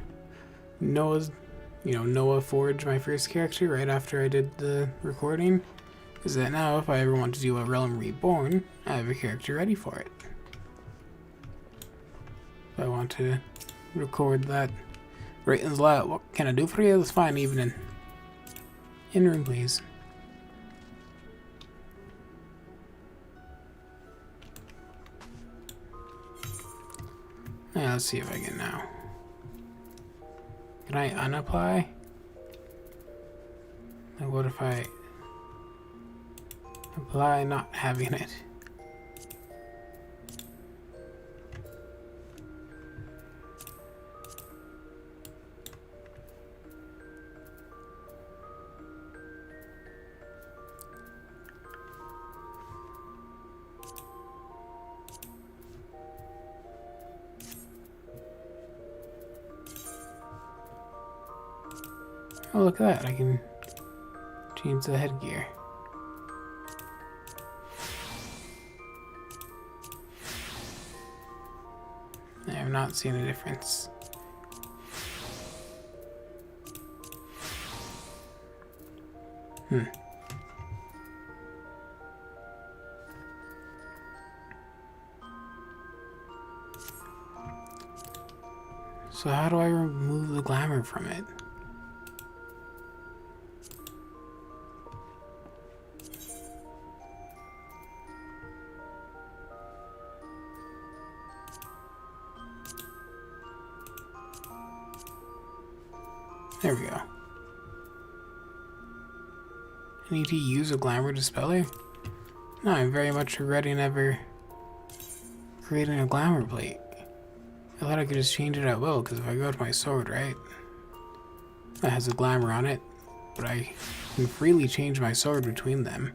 Noah Forge, my first character, right after I did the recording, is that now if I ever want to do a Realm Reborn, I have a character ready for it. If I want to record that right in the lab, what can I do for you? That's fine, evening. In room, please. Yeah, let's see if I can now. Can I unapply? Like, what if I apply not having it? Oh, look at that. I can change the headgear. I have not seen a difference. So how do I remove the glamour from it? There we go. I need to use a glamour dispeller? No, I'm very much regretting ever creating a glamour plate. I thought I could just change it at will, because if I go to my sword, right? That has a glamour on it, but I can freely change my sword between them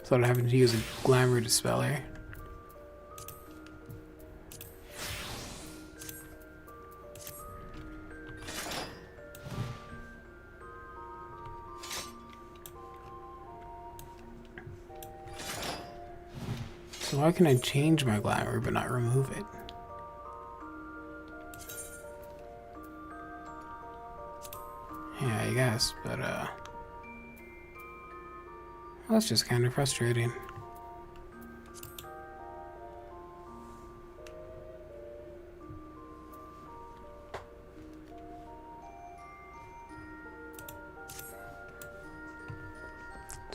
without having to use a glamour dispeller. So why can I change my glamour but not remove it? Yeah, I guess, but well, that's just kind of frustrating.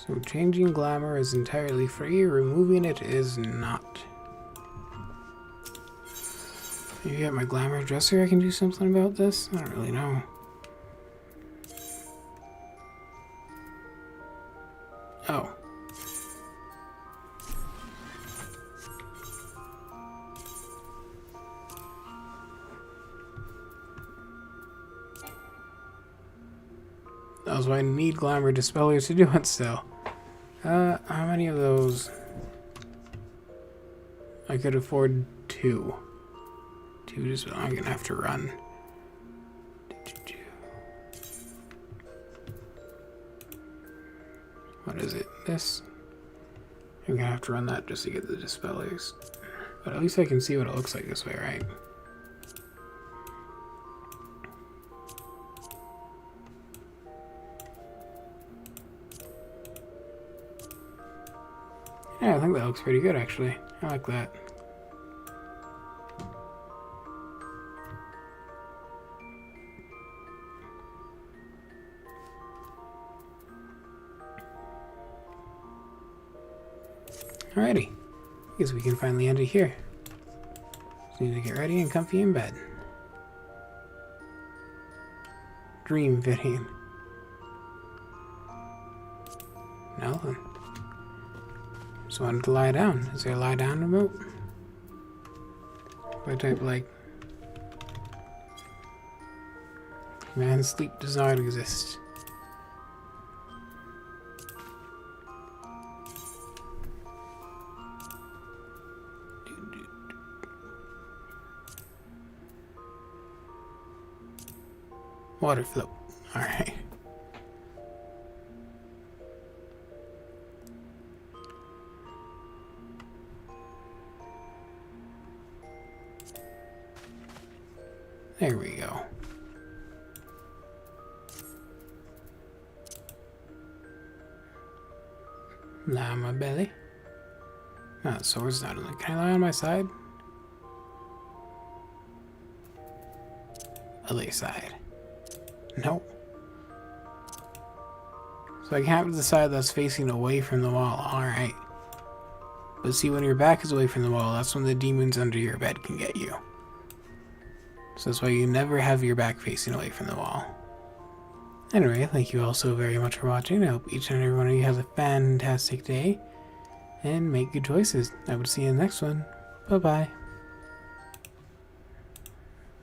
So changing glamour is entirely free, removing it is not. Maybe at my glamour dresser I can do something about this? I don't really know. Oh. That was why I need glamour dispellers to do it still. How many of those? I could afford 2. 2 just, I'm gonna have to run. What is it? This? I'm gonna have to run that just to get the dispellers. But at least I can see what it looks like this way, right? Yeah, I think that looks pretty good actually. I like that. Alrighty. Guess we can finally end it here. Just need to get ready and comfy in bed. Dream fitting. Nothing. Just wanted to lie down. Is there a lie down remote? If I type like man, sleep does not exist. Water float. Alright. There we go. Lie on my belly. No, the sword's not on the. Can I lie on my side? Other side. Nope. So I can have the side that's facing away from the wall. Alright. But see, when your back is away from the wall, that's when the demons under your bed can get you. So that's why you never have your back facing away from the wall. Anyway, thank you all so very much for watching. I hope each and every one of you has a fantastic day. And make good choices. I will see you in the next one. Bye-bye.